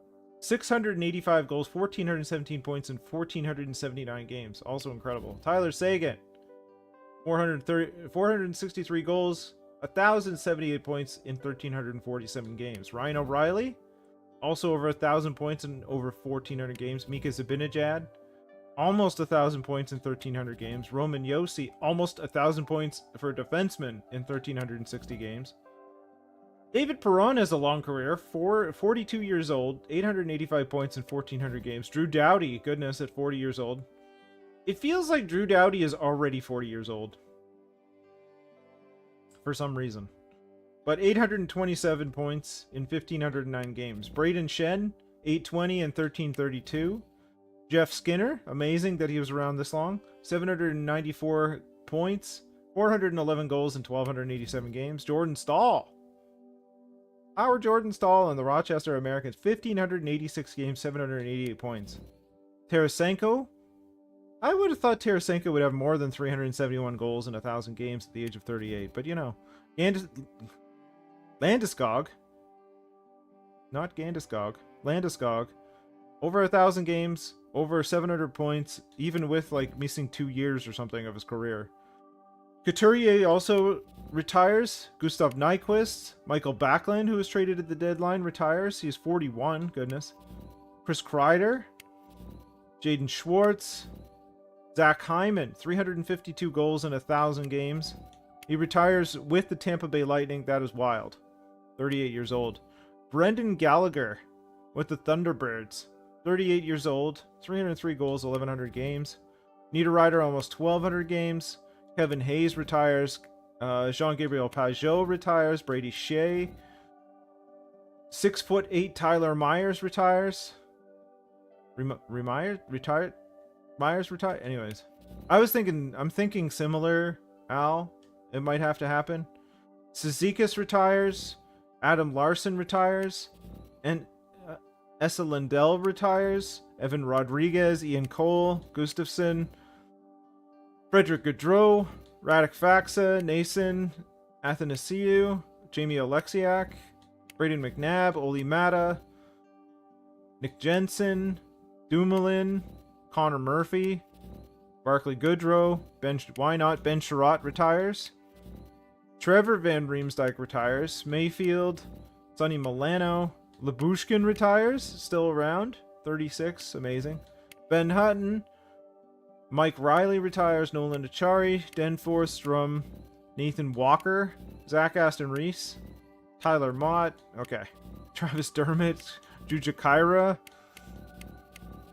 S1: 685 goals, 1,417 points in 1,479 games. Also incredible. Tyler Seguin. 463 goals, 1,078 points in 1,347 games. Ryan O'Reilly. Also over 1,000 points in over 1,400 games. Mika Zibanejad. Almost 1,000 points in 1,300 games. Roman Josi. Almost 1,000 points for a defenseman in 1,360 games. David Perron has a long career, 42 years old, 885 points in 1,400 games. Drew Doughty, goodness, at 40 years old. It feels like Drew Doughty is already 40 years old. For some reason. But 827 points in 1,509 games. Braden Shen, 820 and 1,332. Jeff Skinner, amazing that he was around this long. 794 points, 411 goals in 1,287 games. Jordan Stahl. Our Jordan Stahl and the Rochester Americans, 1,586 games, 788 points. Tarasenko. I would have thought Tarasenko would have more than 371 goals in 1,000 games at the age of 38. But, you know, Landeskog. Not Gandeskog. Landeskog. Over 1,000 games, over 700 points, even with, like, missing 2 years or something of his career. Couturier also retires. Gustav Nyquist. Michael Backlund, who was traded at the deadline, retires. He's 41. Goodness. Chris Kreider. Jaden Schwartz. Zach Hyman. 352 goals in 1,000 games. He retires with the Tampa Bay Lightning. That is wild. 38 years old. Brendan Gallagher with the Thunderbirds. 38 years old. 303 goals, 1,100 games. Niederreiter, almost 1,200 games. Kevin Hayes retires. Jean-Gabriel Pageau retires. Brady Shea. 6'8" Tyler Myers retires. Retired? Myers retired? Anyways. I'm thinking similar, Al. It might have to happen. Cizikas retires. Adam Larson retires. And Esa Lindell retires. Evan Rodriguez. Ian Cole. Gustafsson. Frederick Gaudreau, Radek Faksa, Nason, Athanasiou, Jamie Oleksiak, Braden McNabb, Oli Mata, Nick Jensen, Dumoulin, Connor Murphy, Barclay Goodrow, Ben Sherratt retires, Trevor Van Riemsdyk retires, Mayfield, Sonny Milano, Lyubushkin retires, still around, 36, amazing, Ben Hutton, Mike Riley retires, Nolan Achari, Denforth, Strum, Nathan Walker, Zach Aston Reese, Tyler Mott, okay, Travis Dermott, Juja Kyra,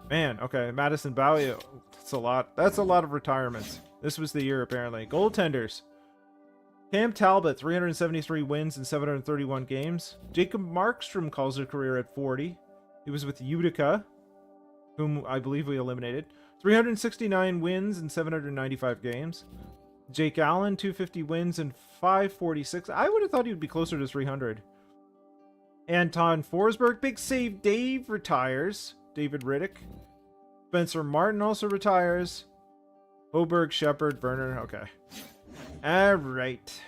S1: man, okay, Madison Bowie, that's a lot of retirements. This was the year, apparently. Goaltenders, Cam Talbot, 373 wins in 731 games. Jacob Markstrom calls his career at 40. He was with Utica, whom I believe we eliminated. 369 wins in 795 games. Jake Allen, 250 wins in 546. I would have thought he would be closer to 300. Anton Forsberg, Big Save Dave retires. David Riddick. Spencer Martin also retires. Hoberg, Shepard, Burner. Okay. Alright.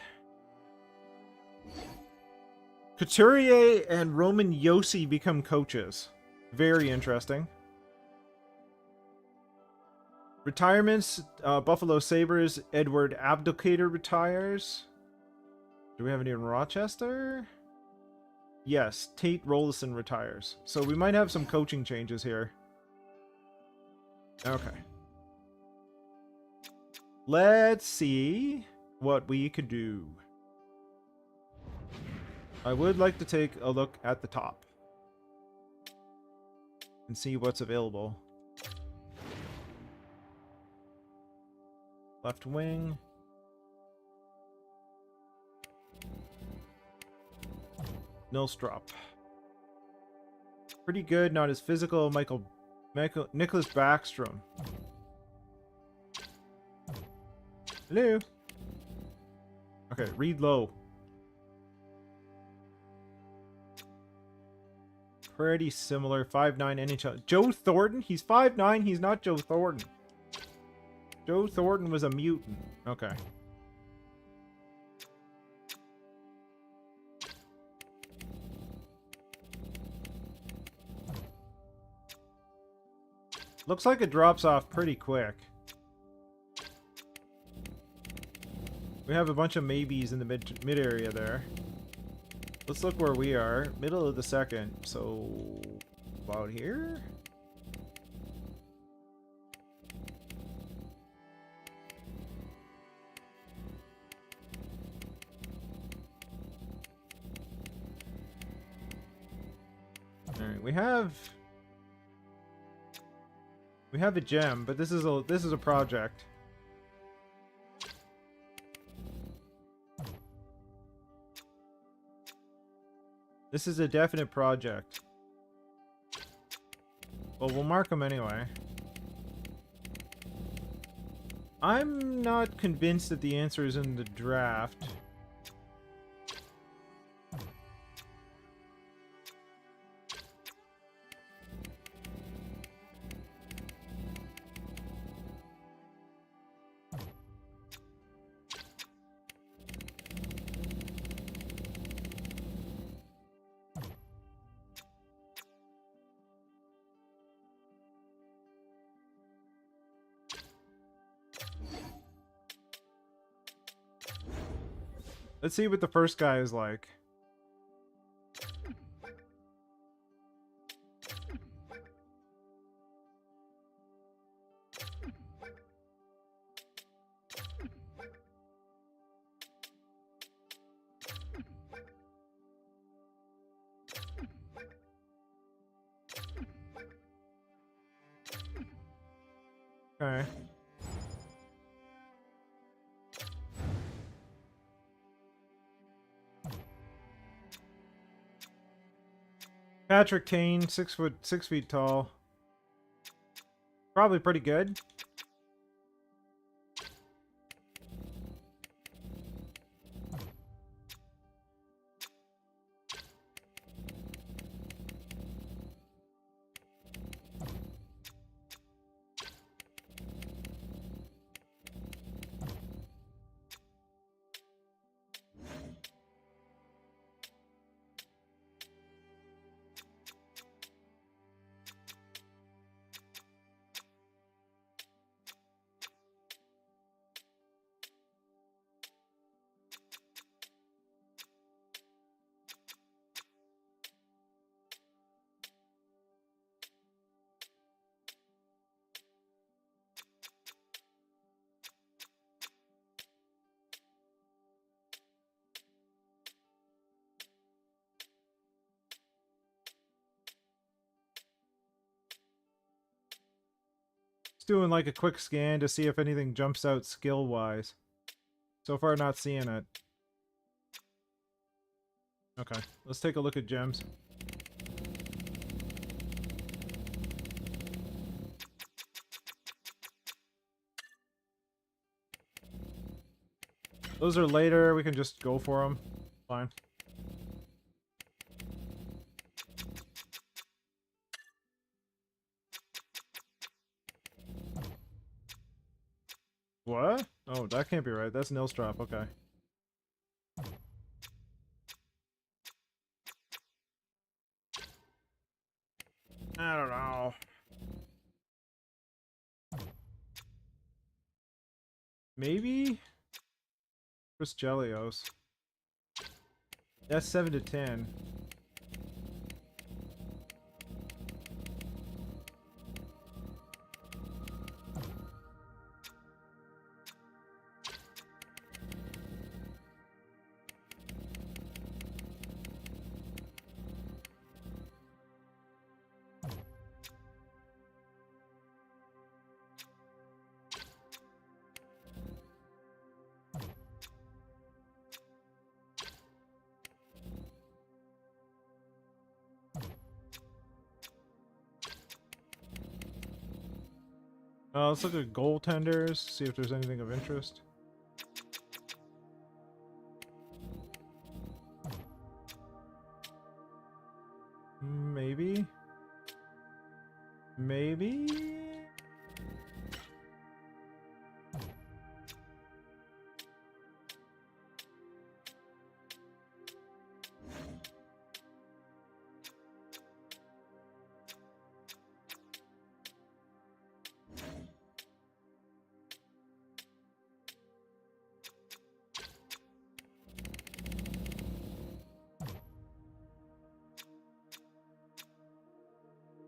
S1: Couturier and Roman Josi become coaches. Very interesting. Retirements, Buffalo Sabres, Edward Abdelkader retires. Do we have any in Rochester? Yes, Tate Rollison retires. So we might have some coaching changes here. Okay. Let's see what we could do. I would like to take a look at the top and see what's available. Left wing. Nilstrop. Pretty good, not as physical. Nicholas Backstrom. Hello. Okay, read low. Pretty similar. 5'9" NHL. Joe Thornton? He's 5'9". He's not Joe Thornton. Joe Thornton was a mutant. Okay. Looks like it drops off pretty quick. We have a bunch of maybes in the mid area there. Let's look where we are. Middle of the second. So about here? Alright, we have a gem, but this is a project. This is a definite project. Well, we'll mark them anyway. I'm not convinced that the answer is in the draft. Let's see what the first guy is like. Okay. Patrick Kane, 6 feet tall. Probably pretty good. Doing like a quick scan to see if anything jumps out skill-wise. So far, not seeing it. Okay, let's take a look at gems. Those are later, we can just go for them. Fine. What? Oh, that can't be right. That's Nilstrop. Okay. I don't know. Maybe? Chris Chelios. That's 7-10. Let's look at goaltenders, see if there's anything of interest. Maybe. Maybe?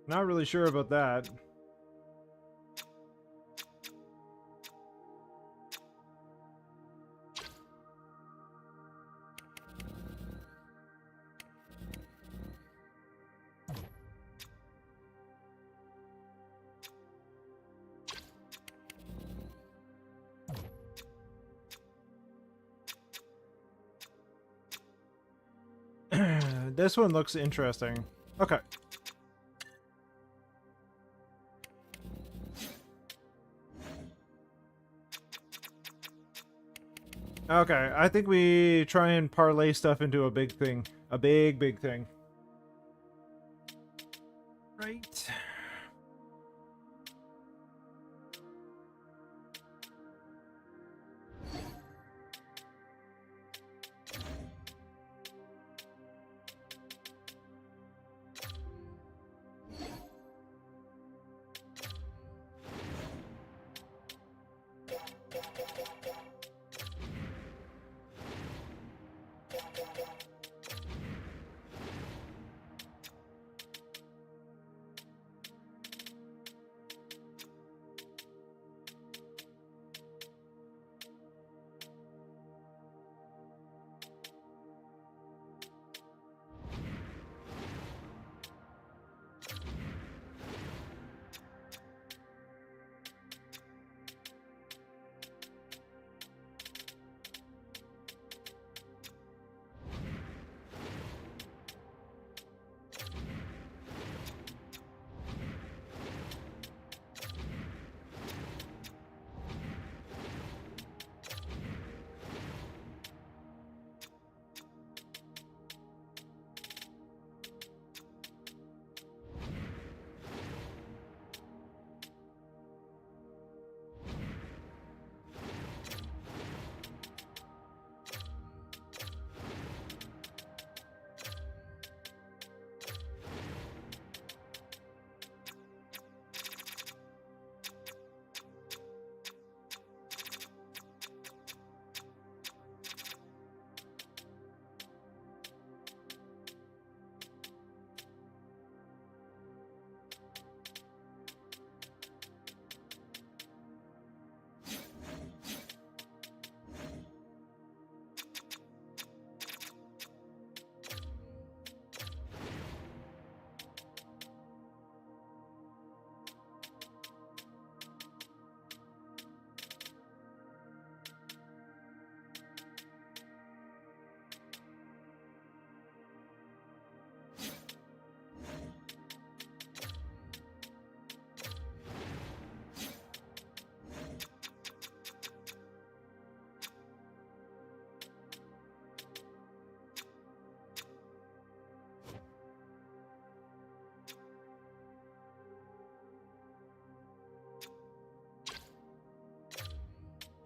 S1: Not really sure about that. This one looks interesting. Okay. Okay, I think we try and parlay stuff into a big thing. A big thing. Right.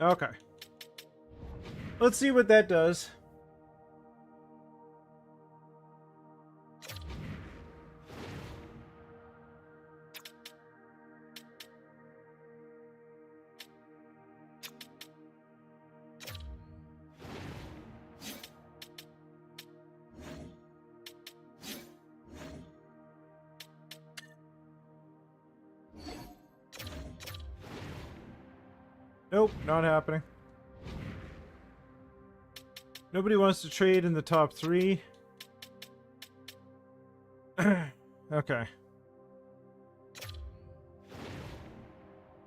S1: Okay. Let's see what that does. Nope, not happening. Nobody wants to trade in the top 3. Okay.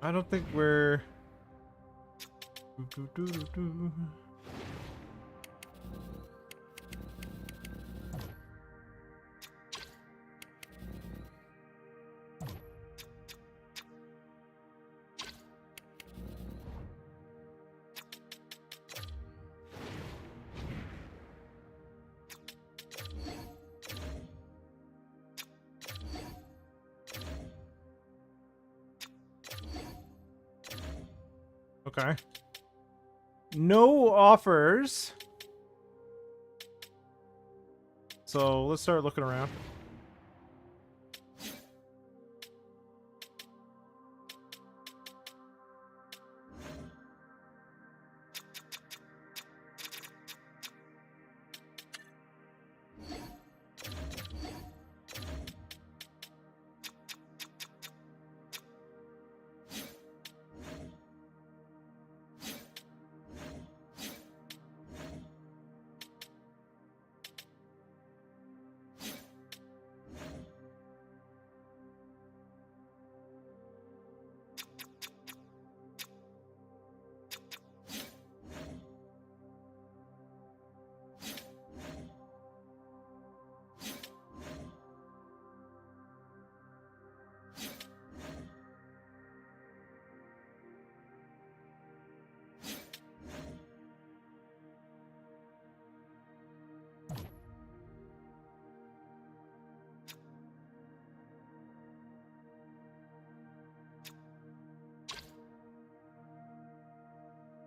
S1: I don't think we're... Okay. No offers. So let's start looking around.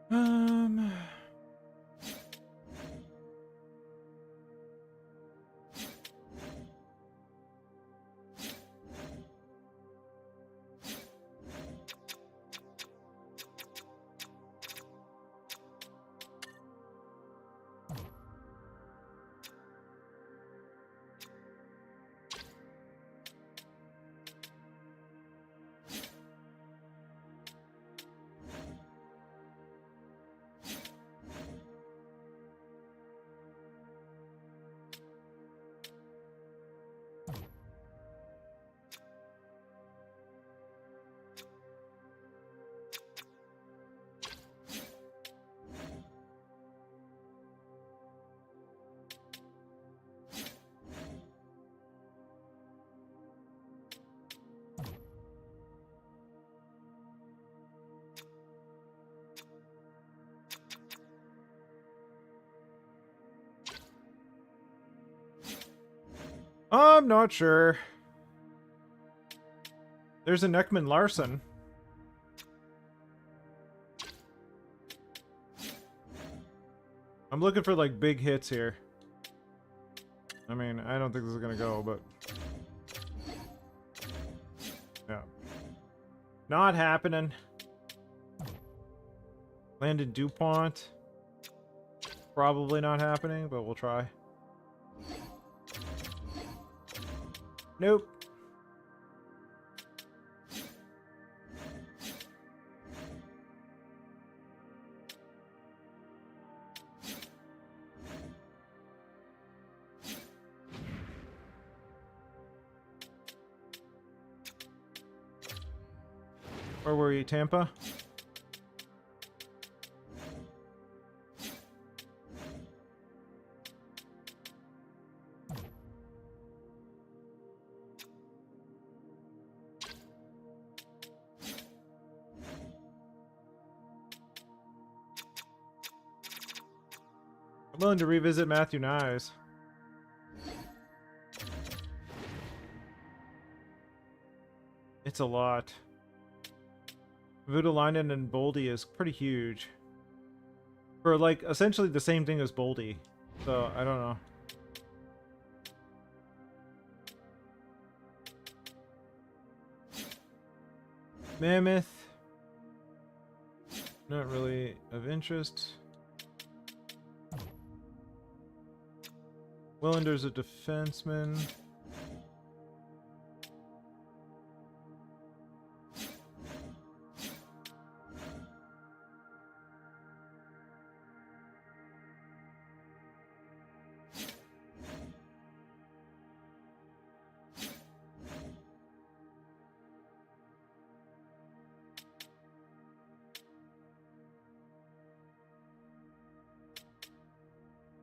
S1: Um... I'm not sure. There's a Neckman Larson. I'm looking for like big hits here. I mean, I don't think this is gonna go, but yeah, not happening. Landon DuPont, probably not happening, but we'll try. Nope. Where were you, Tampa? I'm willing to revisit Matthew Nyes. It's a lot. Voutilainen and Boldy is pretty huge. For like essentially the same thing as Boldy. So I don't know. Mammoth. Not really of interest. Willender's a defenseman.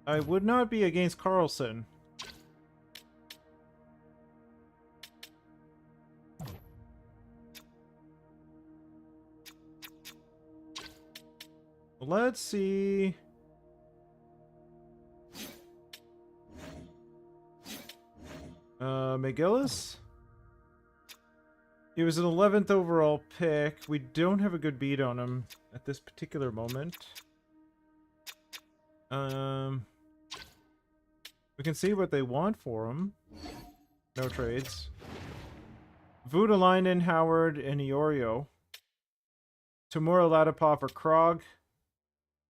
S1: I would not be against Carlson. Let's see. McGillis? He was an 11th overall pick. We don't have a good beat on him at this particular moment. We can see what they want for him. No trades. Voutilainen, Howard, and Iorio. Tamura, Ladipov, or Krog.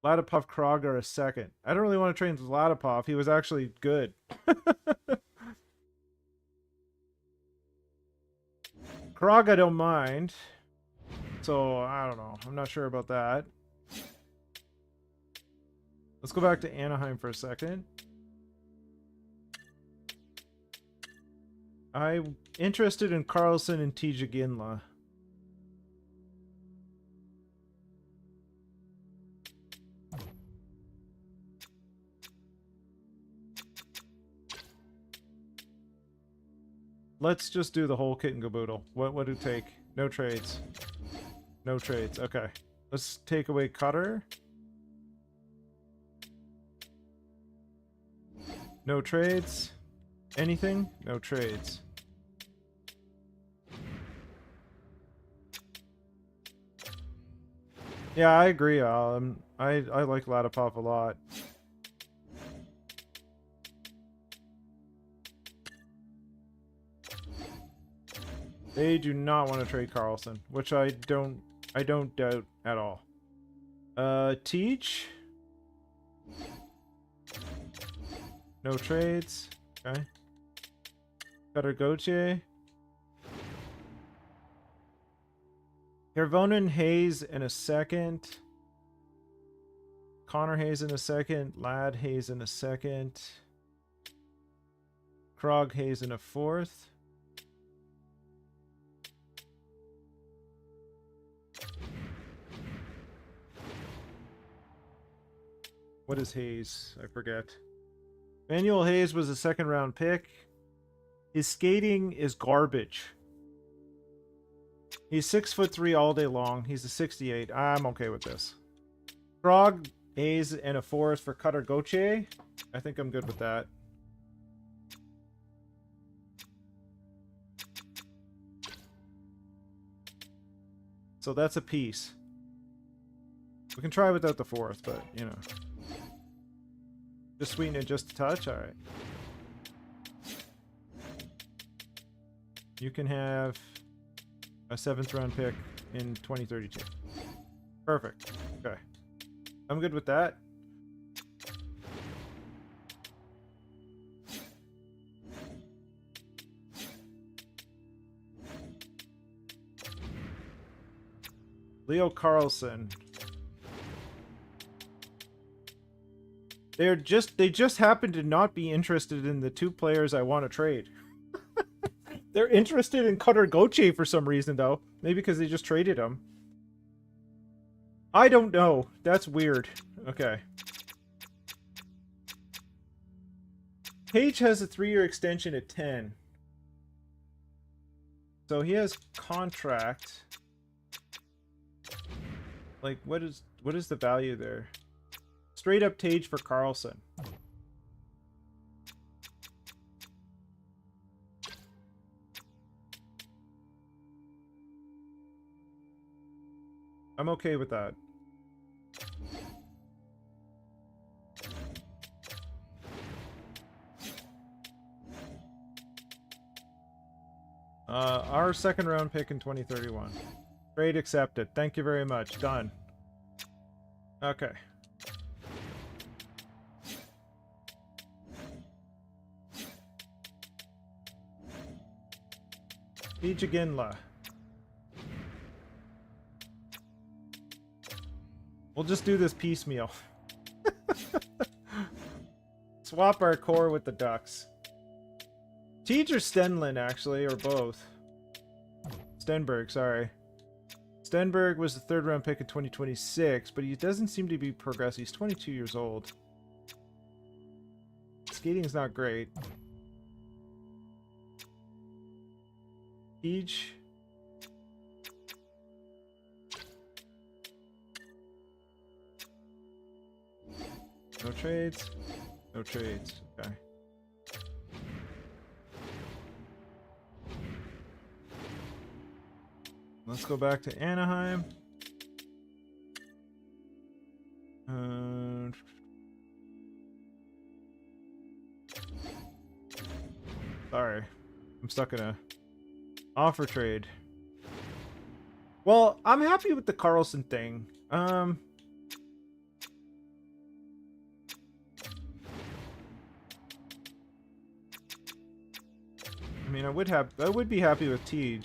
S1: Ladipov, Krog are a second. I don't really want to trade Ladipov. He was actually good. Krog, I don't mind. So, I don't know. I'm not sure about that. Let's go back to Anaheim for a second. I'm interested in Carlson and Tija Ginla. Let's just do the whole kit and caboodle. What would it take? No trades. No trades. Okay. Let's take away Cutter. No trades. Anything? No trades. Yeah, I agree. I like Ladipov a lot. They do not want to trade Carlson, which I don't doubt at all. Teach. No trades. Okay. Cutter Gauthier. Hervonen, Hayes in a second. Connor Hayes in a second. Ladd Hayes in a second. Krog Hayes in a fourth. What is Hayes? I forget. Manuel Hayes was a second round pick. His skating is garbage. He's 6'3" all day long. He's a 68. I'm okay with this. Krog, Hayes, and a fourth for Cutter Gauthier. I think I'm good with that. So that's a piece. We can try without the fourth, but, you know. Just sweeten it just a touch? Alright. You can have a 7th round pick in 2032. Perfect. Okay. I'm good with that. Leo Carlson. They just happen to not be interested in the two players I want to trade. They're interested in Cutter Gauthier for some reason, though. Maybe because they just traded him. I don't know. That's weird. Okay. Page has a 3-year extension at 10. So he has contract. Like, what is the value there? Straight up Tage for Carlson. I'm okay with that. Our 2nd round pick in 2031. Trade accepted. Thank you very much. Done. Okay. Ginla. We'll just do this piecemeal. Swap our core with the Ducks. Teach or Stenlin, actually, or both. Stenberg, sorry. Stenberg was the 3rd round pick in 2026, but he doesn't seem to be progressing. He's 22 years old. skating's not great. Siege. No trades. No trades. Okay. Let's go back to Anaheim. Sorry. I'm stuck in a offer trade. Well, I'm happy with the Carlson thing. I mean, I would be happy with Tej.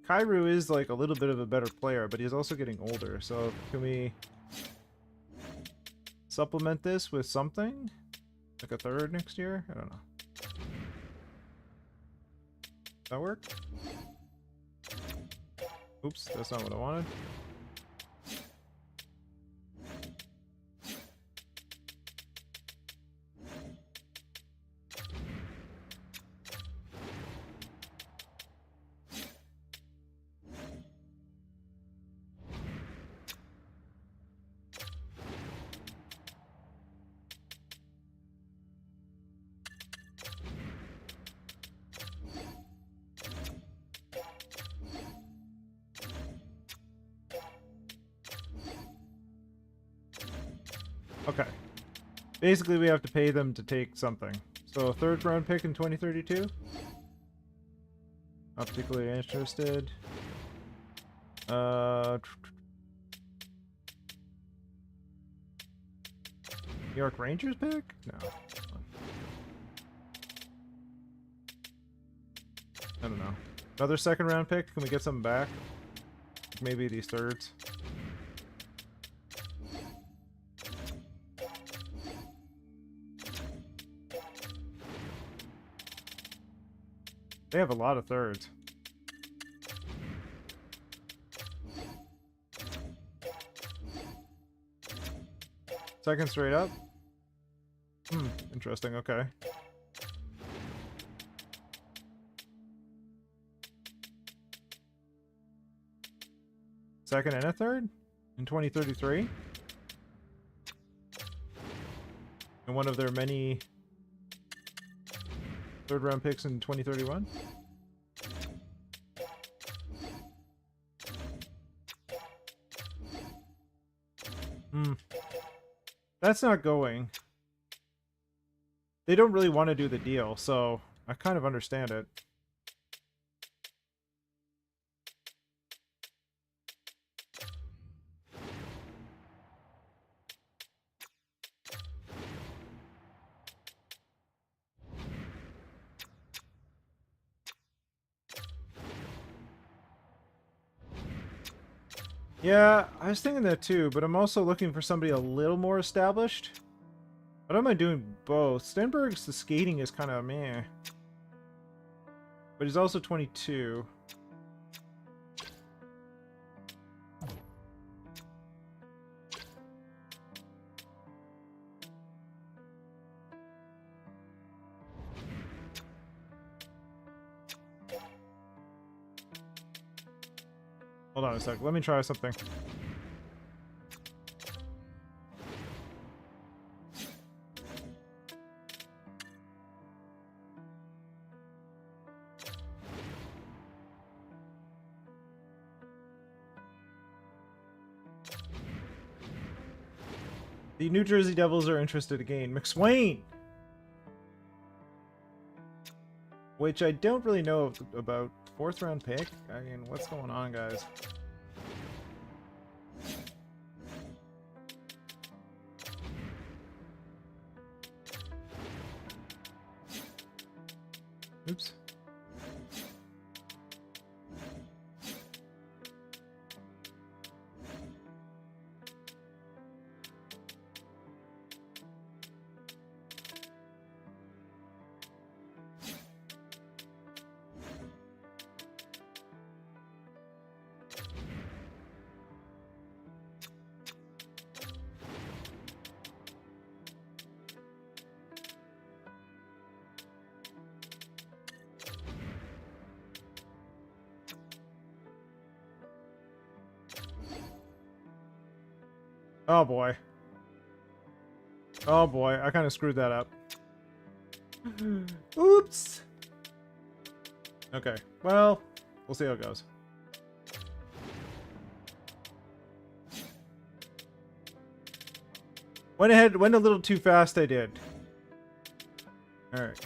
S1: Kairu is like a little bit of a better player, but he's also getting older. So can we supplement this with something? Like a third next year? I don't know. Does that work? Oops, that's not what I wanted. Okay. Basically, we have to pay them to take something. So, a third round pick in 2032? Not particularly interested. New York Rangers pick? No. I don't know. Another second round pick? Can we get something back? Maybe these thirds. They have a lot of thirds. Second straight up? Interesting, okay. Second and a third? In 2033? And one of their many third round picks in 2031? That's not going. They don't really want to do the deal, so I kind of understand it. Yeah, I was thinking that too, but I'm also looking for somebody a little more established. I don't mind doing both. Stenberg's the skating is kind of meh. But he's also 22. Hold on a sec. Let me try something. The New Jersey Devils are interested again. McSwain! Which I don't really know about. Fourth round pick? I mean, what's going on, guys? Oops. Oh boy. Oh boy, I kind of screwed that up. Oops. Okay, well, we'll see how it goes. Went a little too fast, I did. Alright.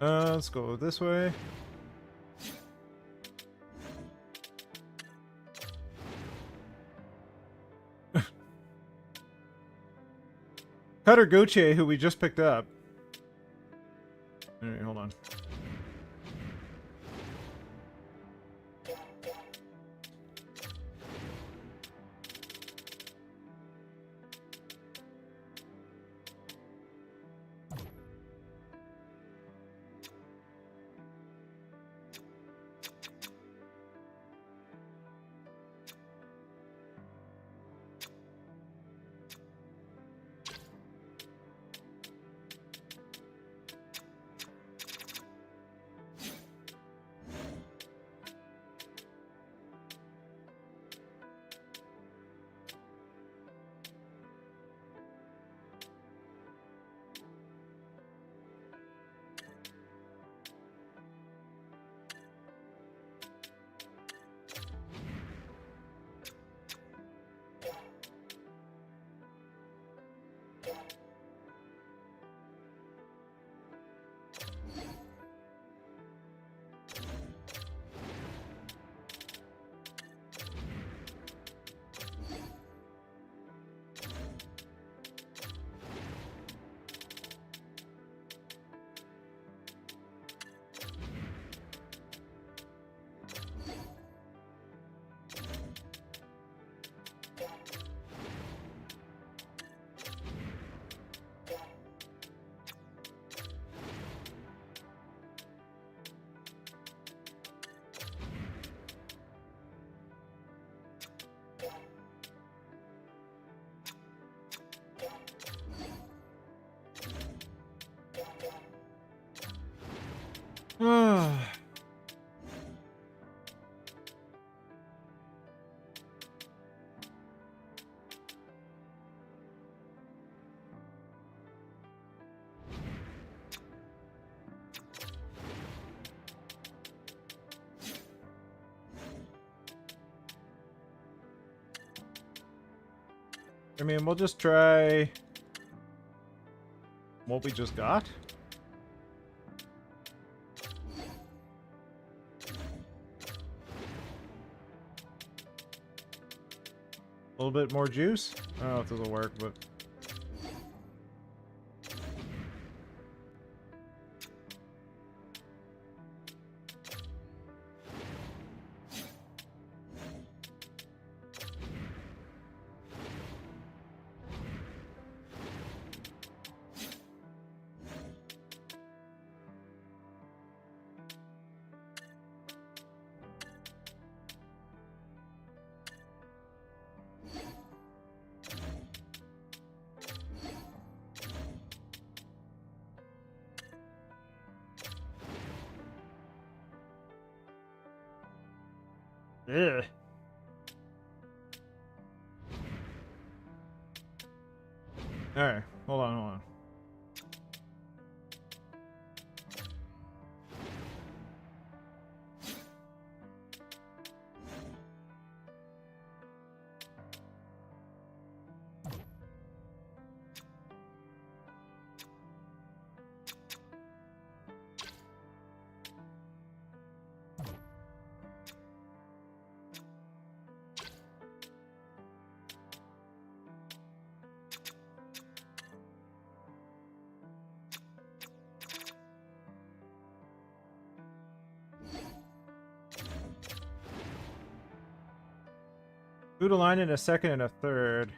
S1: Let's go this way. Cutter Gauthier, who we just picked up. Alright, hold on. I mean, we'll just try what we just got. A little bit more juice. I don't know if this will work, but ugh. Alright, hold on. Food a line in a second and a third.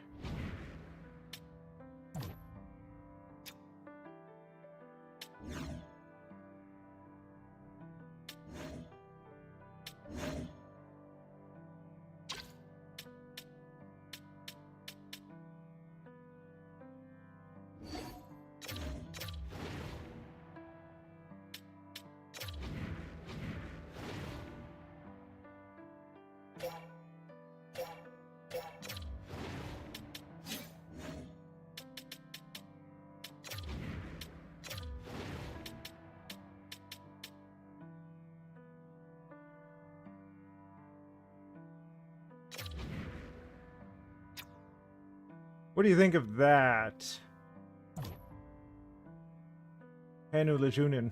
S1: What do you think of that? Hanu Lejunin.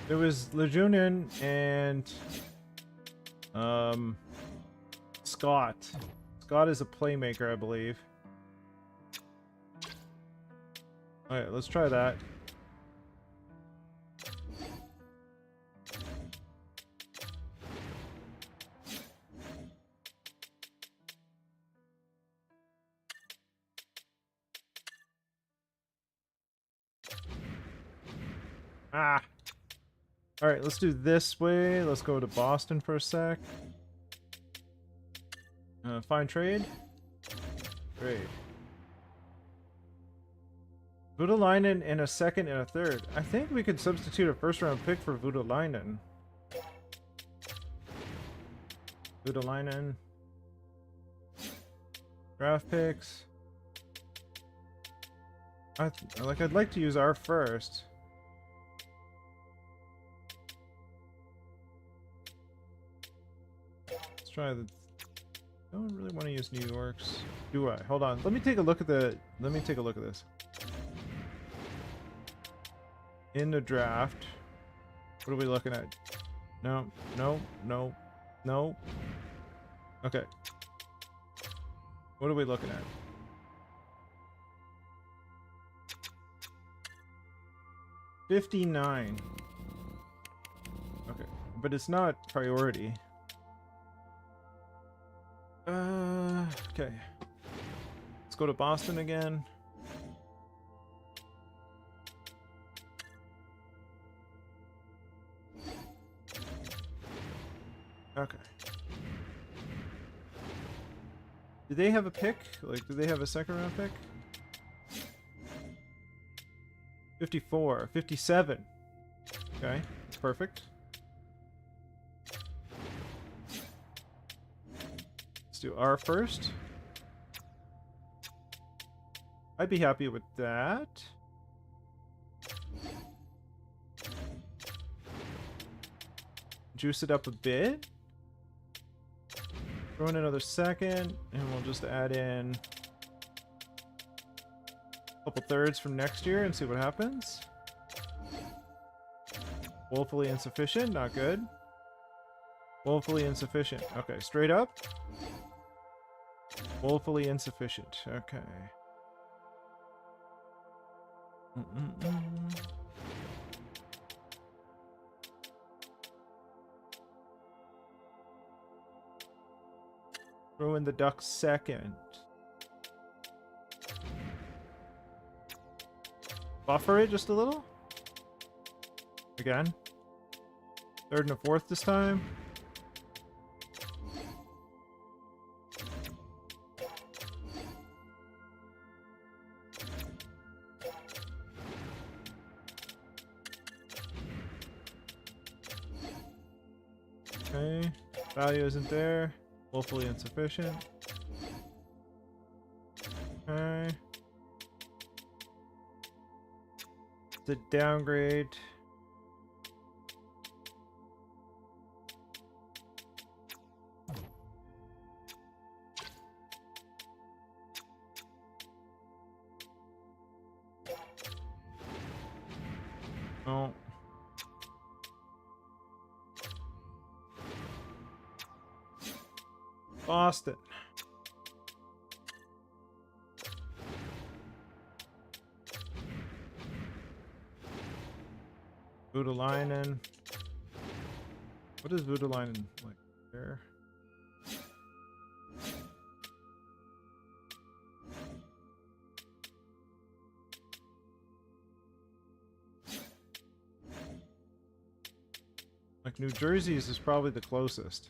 S1: There was Lejunin and Scott. Scott is a playmaker, I believe. Alright, let's try that. Ah! Alright, let's do this way. Let's go to Boston for a sec. Find trade. Trade. Voutilainen in a second and a third. I think we could substitute a first round pick for Voutilainen. Voutilainen. Draft picks. I'd like to use our first. Let's try the. I don't really want to use New York's. Do I? Hold on. Let me take a look at the. Let me take a look at this. In the draft. What are we looking at? No, no, no, no. Okay. What are we looking at? $59. Okay, but it's not priority. Okay. Let's go to Boston again. Okay. Do they have a pick? Like, do they have a second round pick? 54, 57. Okay, that's perfect. Let's do R first. I'd be happy with that. Juice it up a bit. Throw in another second, and we'll just add in a couple thirds from next year and see what happens. Woefully insufficient, not good. Woefully insufficient. Okay, straight up. Woefully insufficient. Okay. Throw in the Ducks second. Buffer it just a little. Again. Third and a fourth this time. Okay. Value isn't there. Woefully insufficient. Okay. The downgrade. Oh. Boston. Voutilainen. What is Voutilainen like there? Like New Jersey's is probably the closest.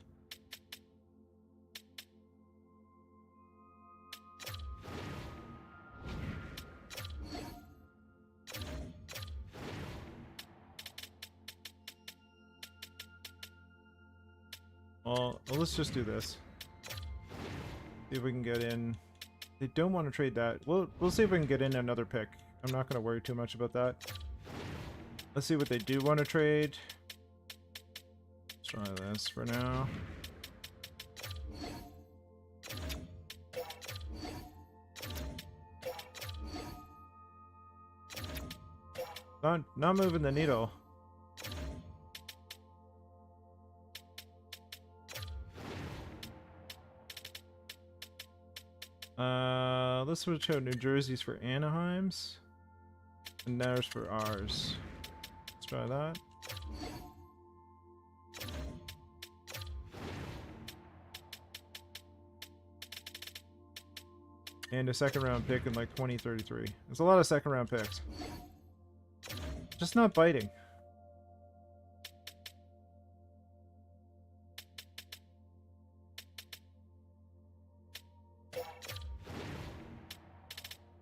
S1: Well, let's just do this. See if we can get in. They don't want to trade that. We'll see if we can get in another pick. I'm not going to worry too much about that. Let's see what they do want to trade. Try this for now. Not moving the needle. Let's switch out New Jersey's for Anaheim's, and theirs for ours. Let's try that. And a second round pick in like 2033. There's a lot of second round picks. Just not biting.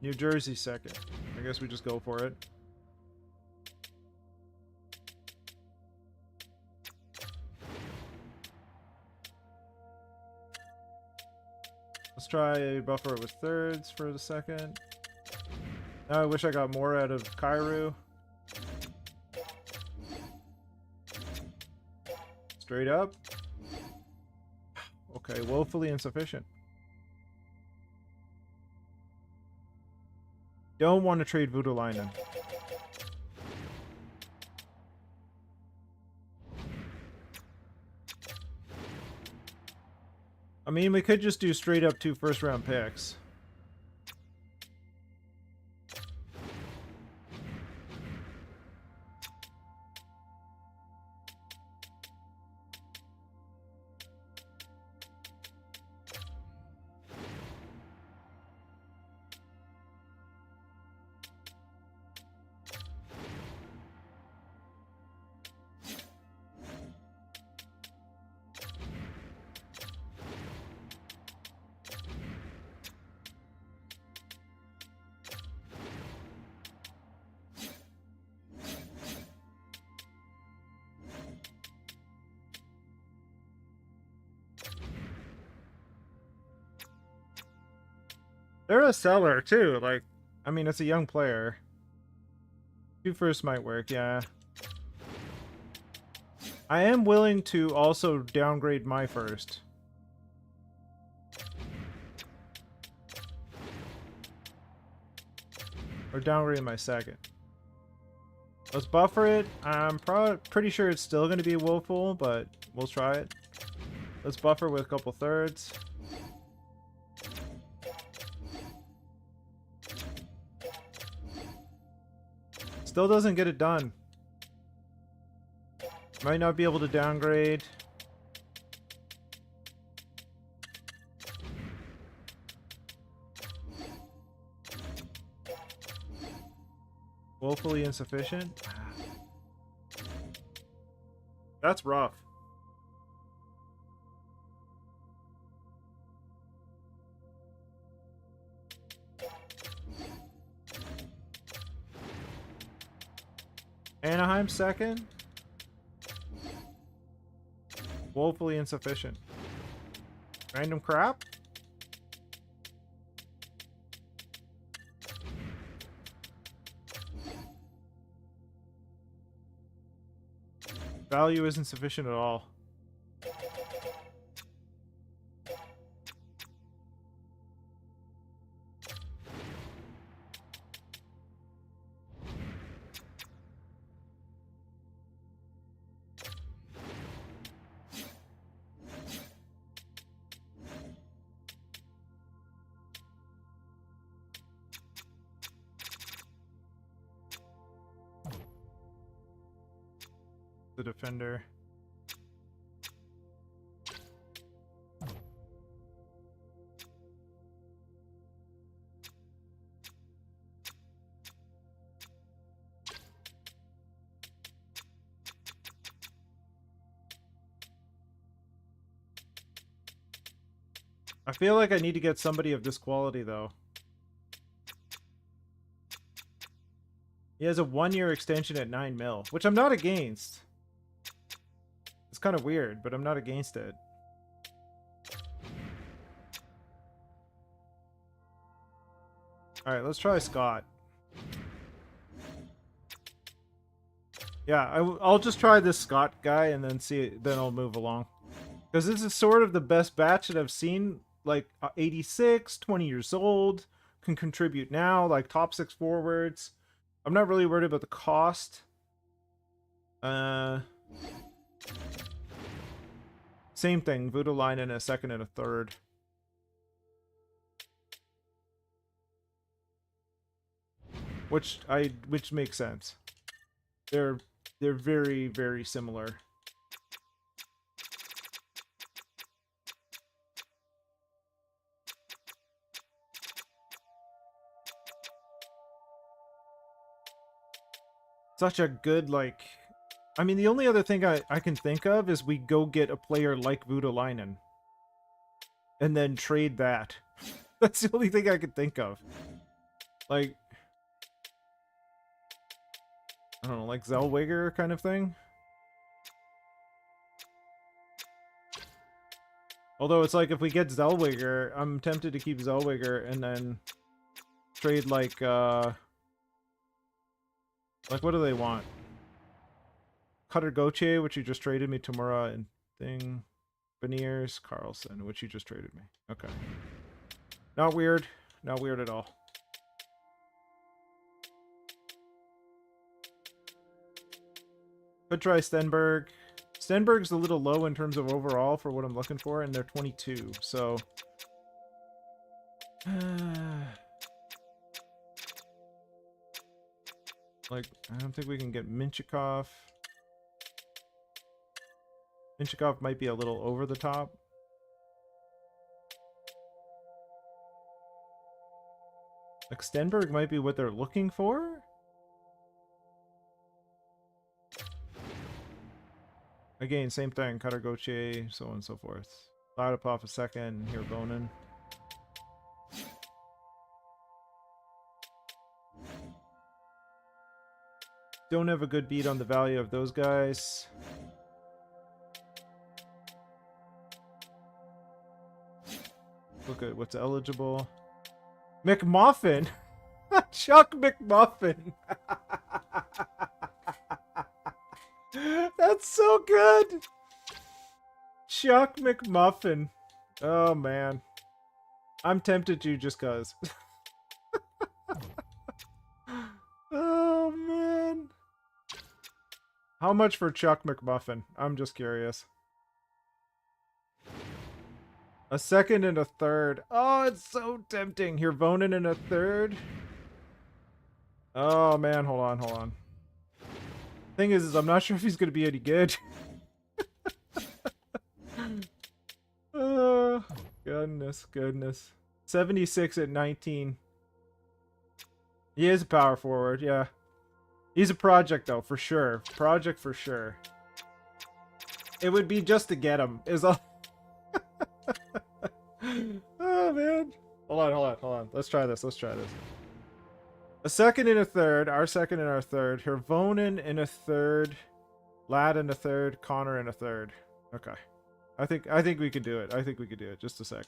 S1: New Jersey second. I guess we just go for it. Let's try Buffalo with thirds for the second. Now I wish I got more out of Kairu. Straight up. Okay, woefully insufficient. Don't want to trade Voutilainen. I mean, we could just do straight up 2 first-round picks. They're a seller too. Like, I mean, it's a young player. 2 firsts might work, yeah. I am willing to also downgrade my first. Or downgrade my second. Let's buffer it. I'm pretty sure it's still going to be woeful, but we'll try it. Let's buffer with a couple thirds. Still doesn't get it done. Might not be able to downgrade. Woefully insufficient. That's rough. Anaheim second. Woefully insufficient. Random crap. Value isn't sufficient at all. The defender. I feel like I need to get somebody of this quality though. He has a 1-year extension at 9 mil, which I'm not against. It's kind of weird, but I'm not against it. Alright, let's try Scott. Yeah, I'll just try this Scott guy and then see. Then I'll move along. Because this is sort of the best batch that I've seen. Like 86, 20 years old, can contribute now. Like top 6 forwards. I'm not really worried about the cost. Same thing. Voodoo line in a second and a third. Which makes sense. They're very, very similar. Such a good, like... I mean, the only other thing I can think of is we go get a player like Voutilainen. And then trade that. That's the only thing I can think of. Like... I don't know, like Zellweger kind of thing? Although it's like, if we get Zellweger, I'm tempted to keep Zellweger and then trade like what do they want? Cutter Gauthier, which you just traded me, Tamura and thing. Beniers, Carlson, which you just traded me. Okay. Not weird. Not weird at all. Could try Stenberg. Stenberg's a little low in terms of overall for what I'm looking for, and they're 22, so... like, I don't think we can get Minchikov. Minchikov might be a little over the top. Like, Stenberg might be what they're looking for? Again, same thing. Cutter Gauthier, so on and so forth. Ladapov a second, here Bonin. Don't have a good beat on the value of those guys. Look at what's eligible. McMuffin! Chuck McMuffin! That's so good! Chuck McMuffin. Oh, man. I'm tempted to just cuz. Oh, man. How much for Chuck McMuffin? I'm just curious. A second and a third. Oh, it's so tempting. Here, Vonin in a third. Oh, man. Hold on, hold on. Thing is I'm not sure if he's going to be any good. Oh, goodness, goodness. 76 at 19. He is a power forward, yeah. He's a project, though, for sure. Project for sure. It would be just to get him, is all. Oh, man. Hold on, hold on, hold on. Let's try this, let's try this. A second and a third, our second and our third. Hervonen in a third, Ladd in a third, Connor in a third. Okay. I think we could do it. I think we could do it. Just a sec.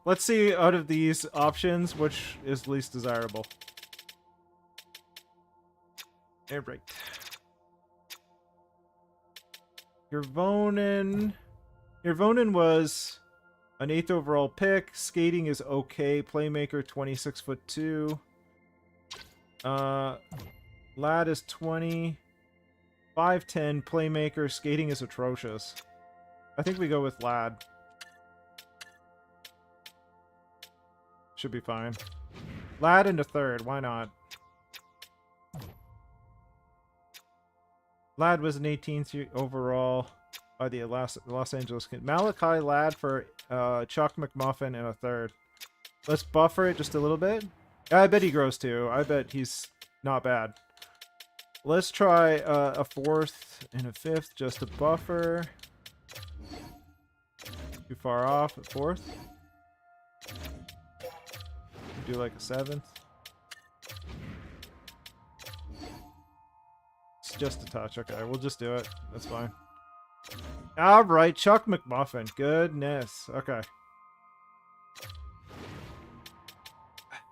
S1: Let's see out of these options which is least desirable. Yeah, right. Hervonen was an 8th overall pick. Skating is okay. Playmaker 26'2". Ladd is 20. 5'10". Playmaker. Skating is atrocious. I think we go with Ladd. Should be fine. Ladd into third. Why not? Ladd was an 18th overall by the Los Angeles Kings. Malachi Ladd for Chuck McMuffin in a third. Let's buffer it just a little bit. I bet he grows too. I bet he's not bad. Let's try a 4th and a 5th just to buffer. Too far off at 4th. Do like a 7th. It's just a touch. Okay, we'll just do it. That's fine. Alright, Chuck McMuffin. Goodness. Okay.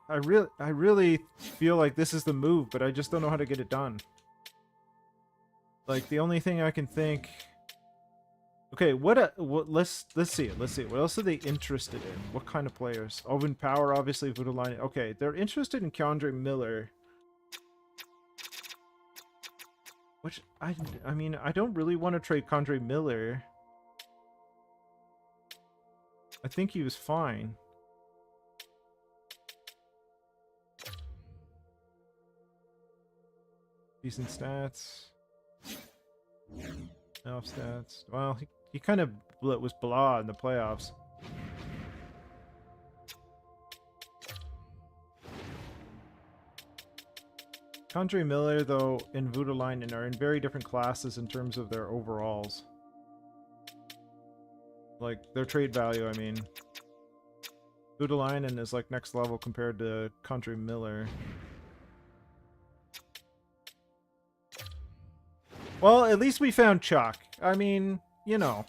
S1: I really feel like this is the move, but I just don't know how to get it done. Like the only thing I can think. Okay, what let's see it. Let's see it. What else are they interested in? What kind of players? Owen Power, obviously, Voutilainen. Okay, they're interested in K'Andre Miller. Which I mean, I don't really want to trade K'Andre Miller. I think he was fine. Decent stats. Off stats. Well, he kind of was blah in the playoffs. K'Andre Miller, though, and Voutilainen are in very different classes in terms of their overalls. Like, their trade value, I mean. Voutilainen is, like, next level compared to K'Andre Miller. Well, at least we found Chuck. I mean, you know.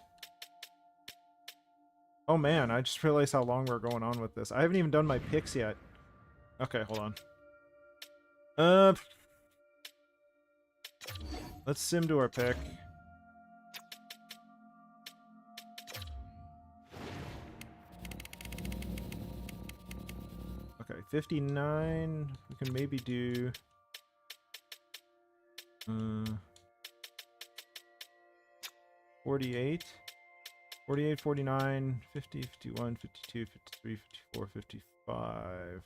S1: Oh man, I just realized how long we're going on with this. I haven't even done my picks yet. Okay, hold on. Let's sim to our pick. Okay, 59. We can maybe do 48. 48, 49, 50, 51, 52, 53, 54, 55.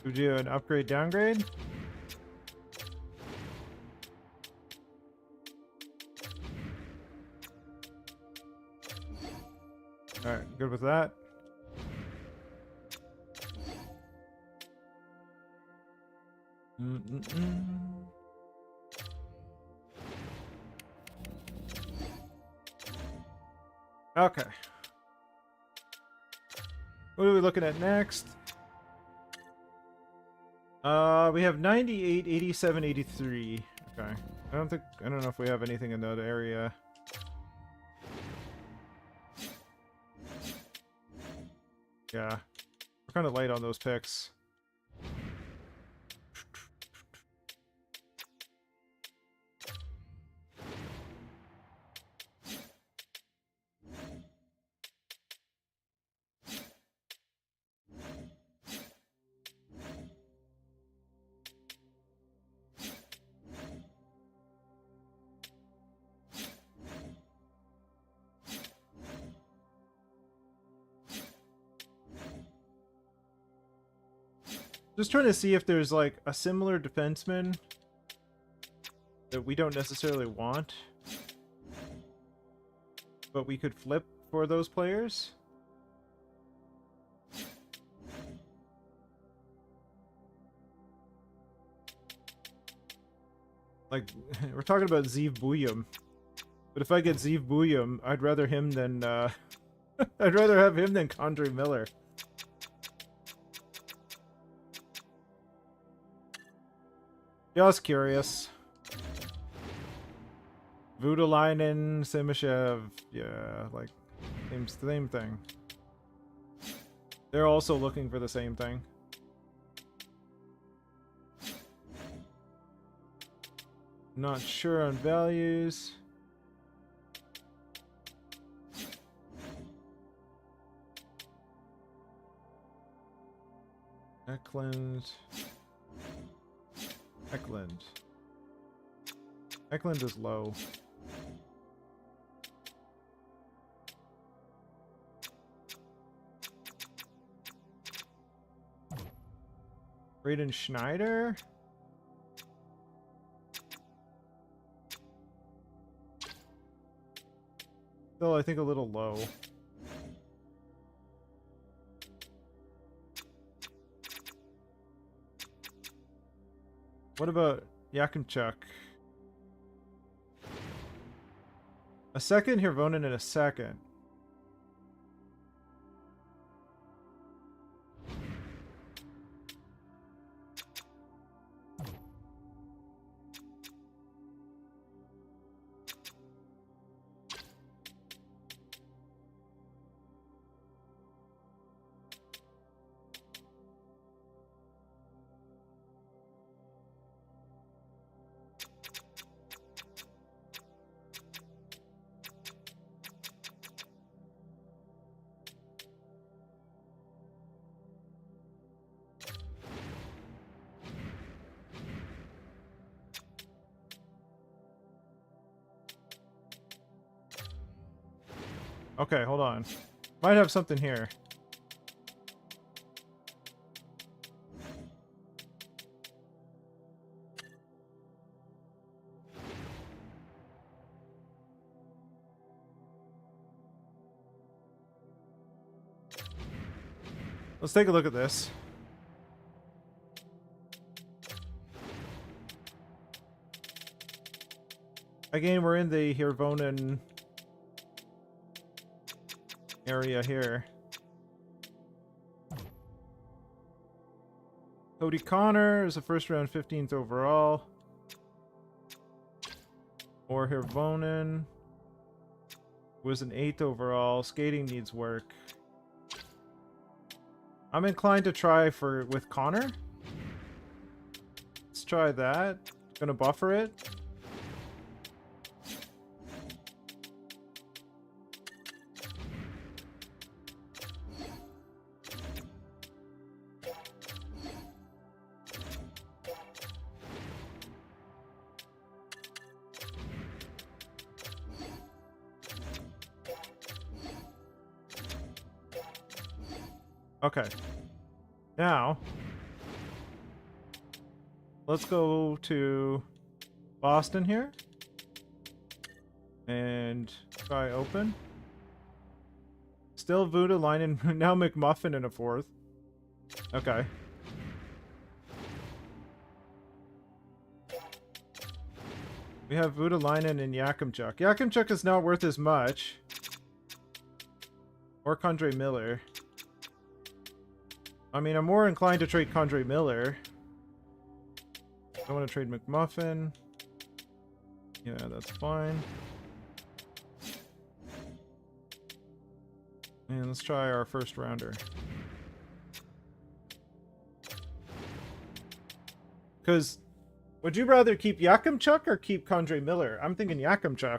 S1: We do an upgrade downgrade. All right, good with that. Okay. What are we looking at next? We have 98, 87, 83. Okay. I don't know if we have anything in that area. Yeah. We're kind of light on those picks. Just trying to see if there's like a similar defenseman that we don't necessarily want, but we could flip for those players. Like, we're talking about Zeev Buyum, but if I get Zeev Buyum, I'd rather him than I'd rather have him than K'Andre Miller. Just curious. Voutilainen, Simashev, yeah, like same thing. They're also looking for the same thing. Not sure on values. Eklund is low. Braden Schneider? Still, I think a little low. What about Yakimchuk? A second, Hirvonen in a second. Okay, hold on. Might have something here. Let's take a look at this. Again, we're in the Hirvonen area here. Cody Connor is a first round 15th overall. Or Hirvonen was an 8th overall. Skating needs work. I'm inclined to try with Connor. Let's try that. Gonna buffer it. Okay. Now, let's go to Boston here. And try open. Still Voutilainen, now McMuffin in a 4th. Okay. We have Voutilainen and Yakimchuk. Yakimchuk is not worth as much. Or Condre Miller. I mean, I'm more inclined to trade Condre Miller. I want to trade McMuffin. Yeah, that's fine. And let's try our first rounder. Because, would you rather keep Yakimchuk or keep Condre Miller? I'm thinking Yakimchuk.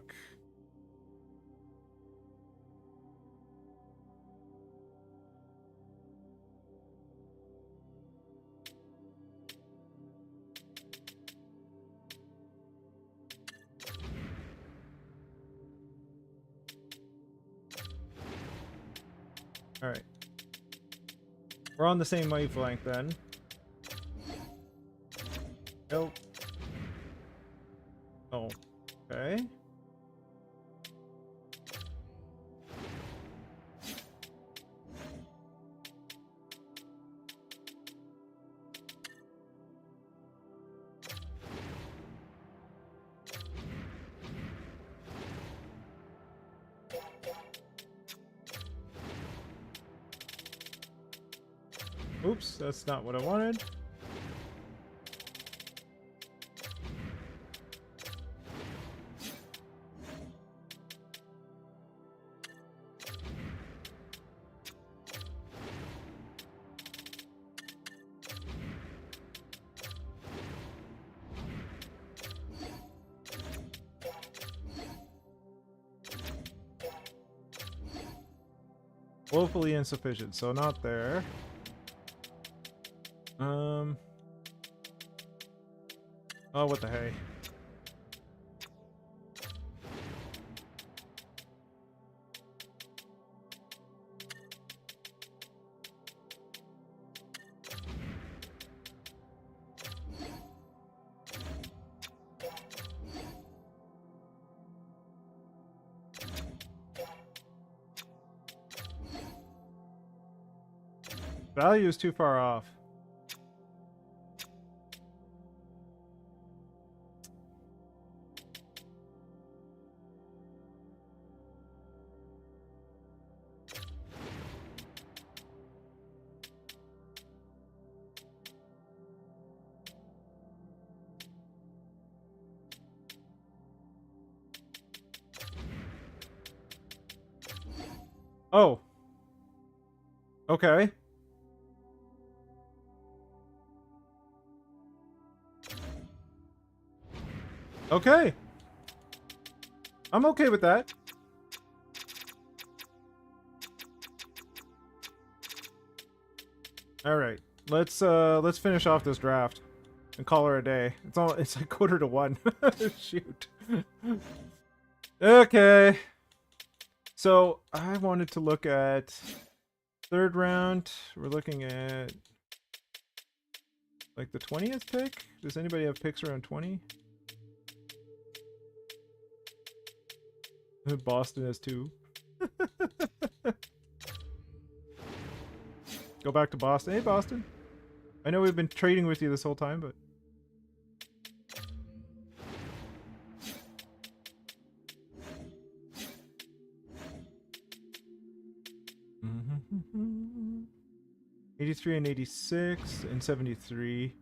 S1: Alright. We're on the same wavelength then. Nope. Oh. Okay. Oops, that's not what I wanted. Woefully insufficient, so not there. Oh, what the hey. Value is too far off. Oh. Okay. Okay. I'm okay with that. All right. Let's finish off this draft and call her a day. It's like 1:15. Shoot. Okay. So, I wanted to look at third round. We're looking at like the 20th pick. Does anybody have picks around 20? Boston has 2. Go back to Boston. Hey, Boston. I know we've been trading with you this whole time, but... Mm-hmm. 83 and 86 and 73.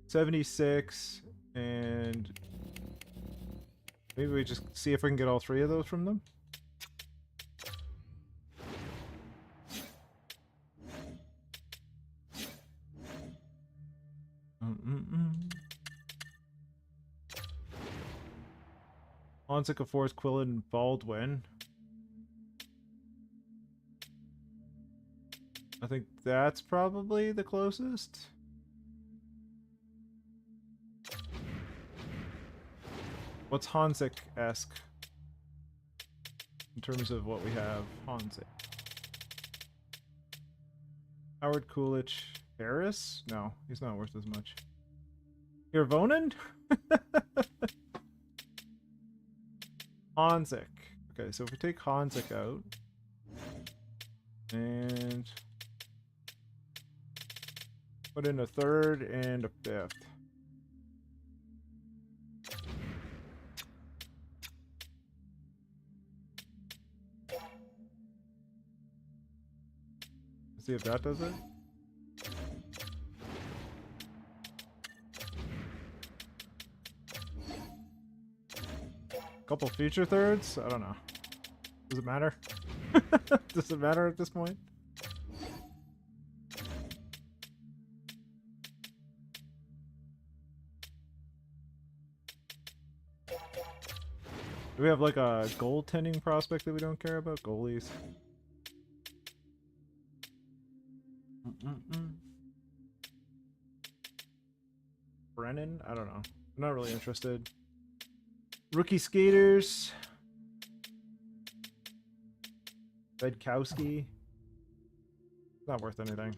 S1: '76 and maybe we just see if we can get all 3 of those from them. Onsica, Forrest, Quillen, and Baldwin. I think that's probably the closest. What's Hansick-esque in terms of what we have? Hansick. Howard, Kulich, Harris? No, he's not worth as much. Hirvonen? Hansick. Okay, so if we take Hansick out and put in a 3rd and a 5th. See if that does it. Couple future 3rds? I don't know. Does it matter? Does it matter at this point? Do we have like a goaltending prospect that we don't care about? Goalies. Brennan? I don't know. I'm not really interested. Rookie skaters. Bedkowski. Not worth anything.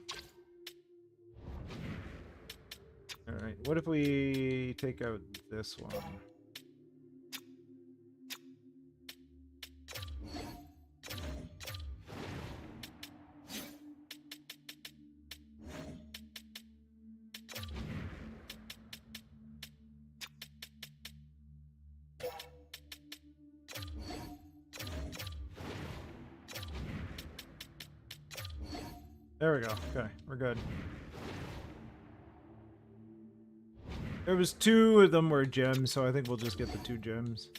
S1: Alright, what if we take out this one? There we go. Okay, we're good. There was 2 of them were gems, so I think we'll just get the 2 gems.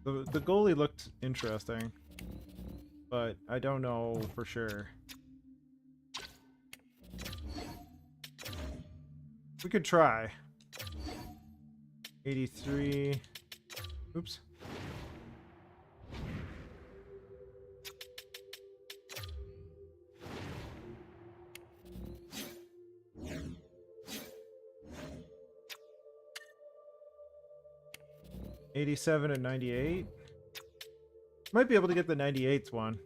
S1: The goalie looked interesting, but I don't know for sure. We could try. 83. Oops. '87 and 98. Might be able to get the 98th one.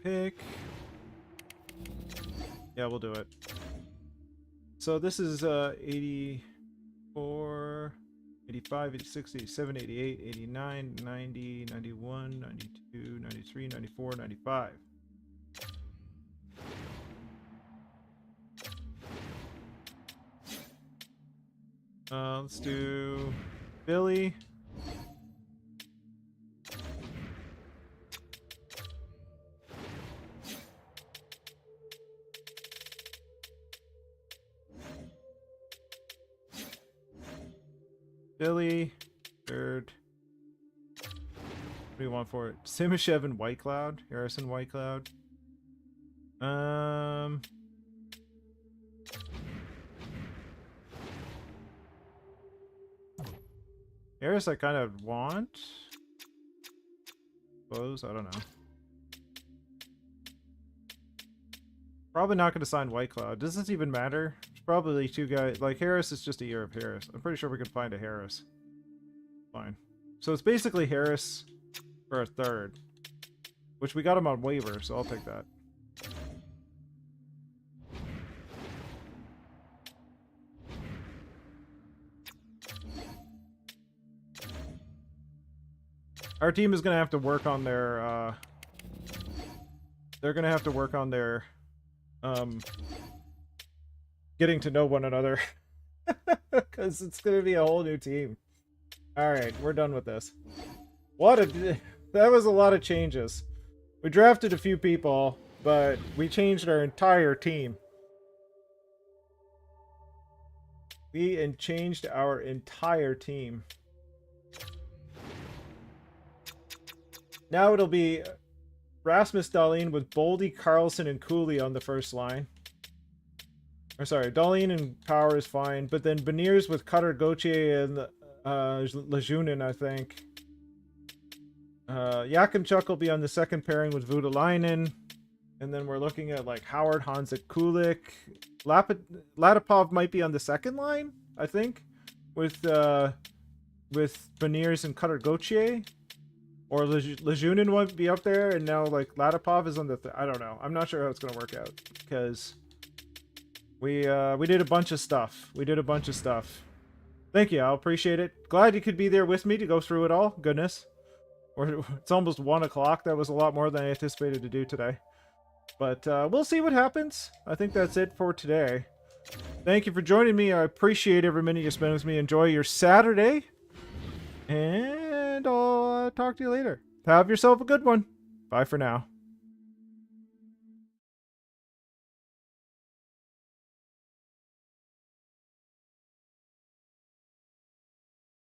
S1: Pick. Yeah, we'll do it. So this is 84, 85, 86, 87, 88, 89, 90, 91, 92, 93, 94, 95. Let's do Billy. Billy, third. What do you want for it? Simashev and Whitecloud. Harrison Whitecloud. Harris I kind of want. Suppose, I don't know. Probably not going to sign Whitecloud. Does this even matter? It's probably two guys. Like, Harris is just a year of Harris. I'm pretty sure we can find a Harris. Fine. So it's basically Harris for a third. Which we got him on waiver, so I'll take that. Our team is going to have to work on their, they're going to have to work on their, getting to know one another. Because it's going to be a whole new team. Alright, we're done with this. That was a lot of changes. We drafted a few people, but we changed our entire team. We changed our entire team. Now it'll be Rasmus Dahlin with Boldy, Carlson, and Cooley on the first line. Or sorry, Dahlin and Power is fine, but then Beniers with Cutter, Gauthier, and Lejunin, I think. Yakimchuk will be on the second pairing with Voutilainen. And then we're looking at like Howard, Hanzik, Kulik. Latipov might be on the second line, I think. With Beniers and Cutter, Gauthier. Or Lejunin won't be up there, and now like Latipov is on the. I don't know. I'm not sure how it's gonna work out because we did a bunch of stuff. Thank you. I appreciate it. Glad you could be there with me to go through it all. Goodness, it's almost 1 o'clock. That was a lot more than I anticipated to do today. But we'll see what happens. I think that's it for today. Thank you for joining me. I appreciate every minute you spend with me. Enjoy your Saturday. And I'll talk to you later. Have yourself a good one. Bye for now.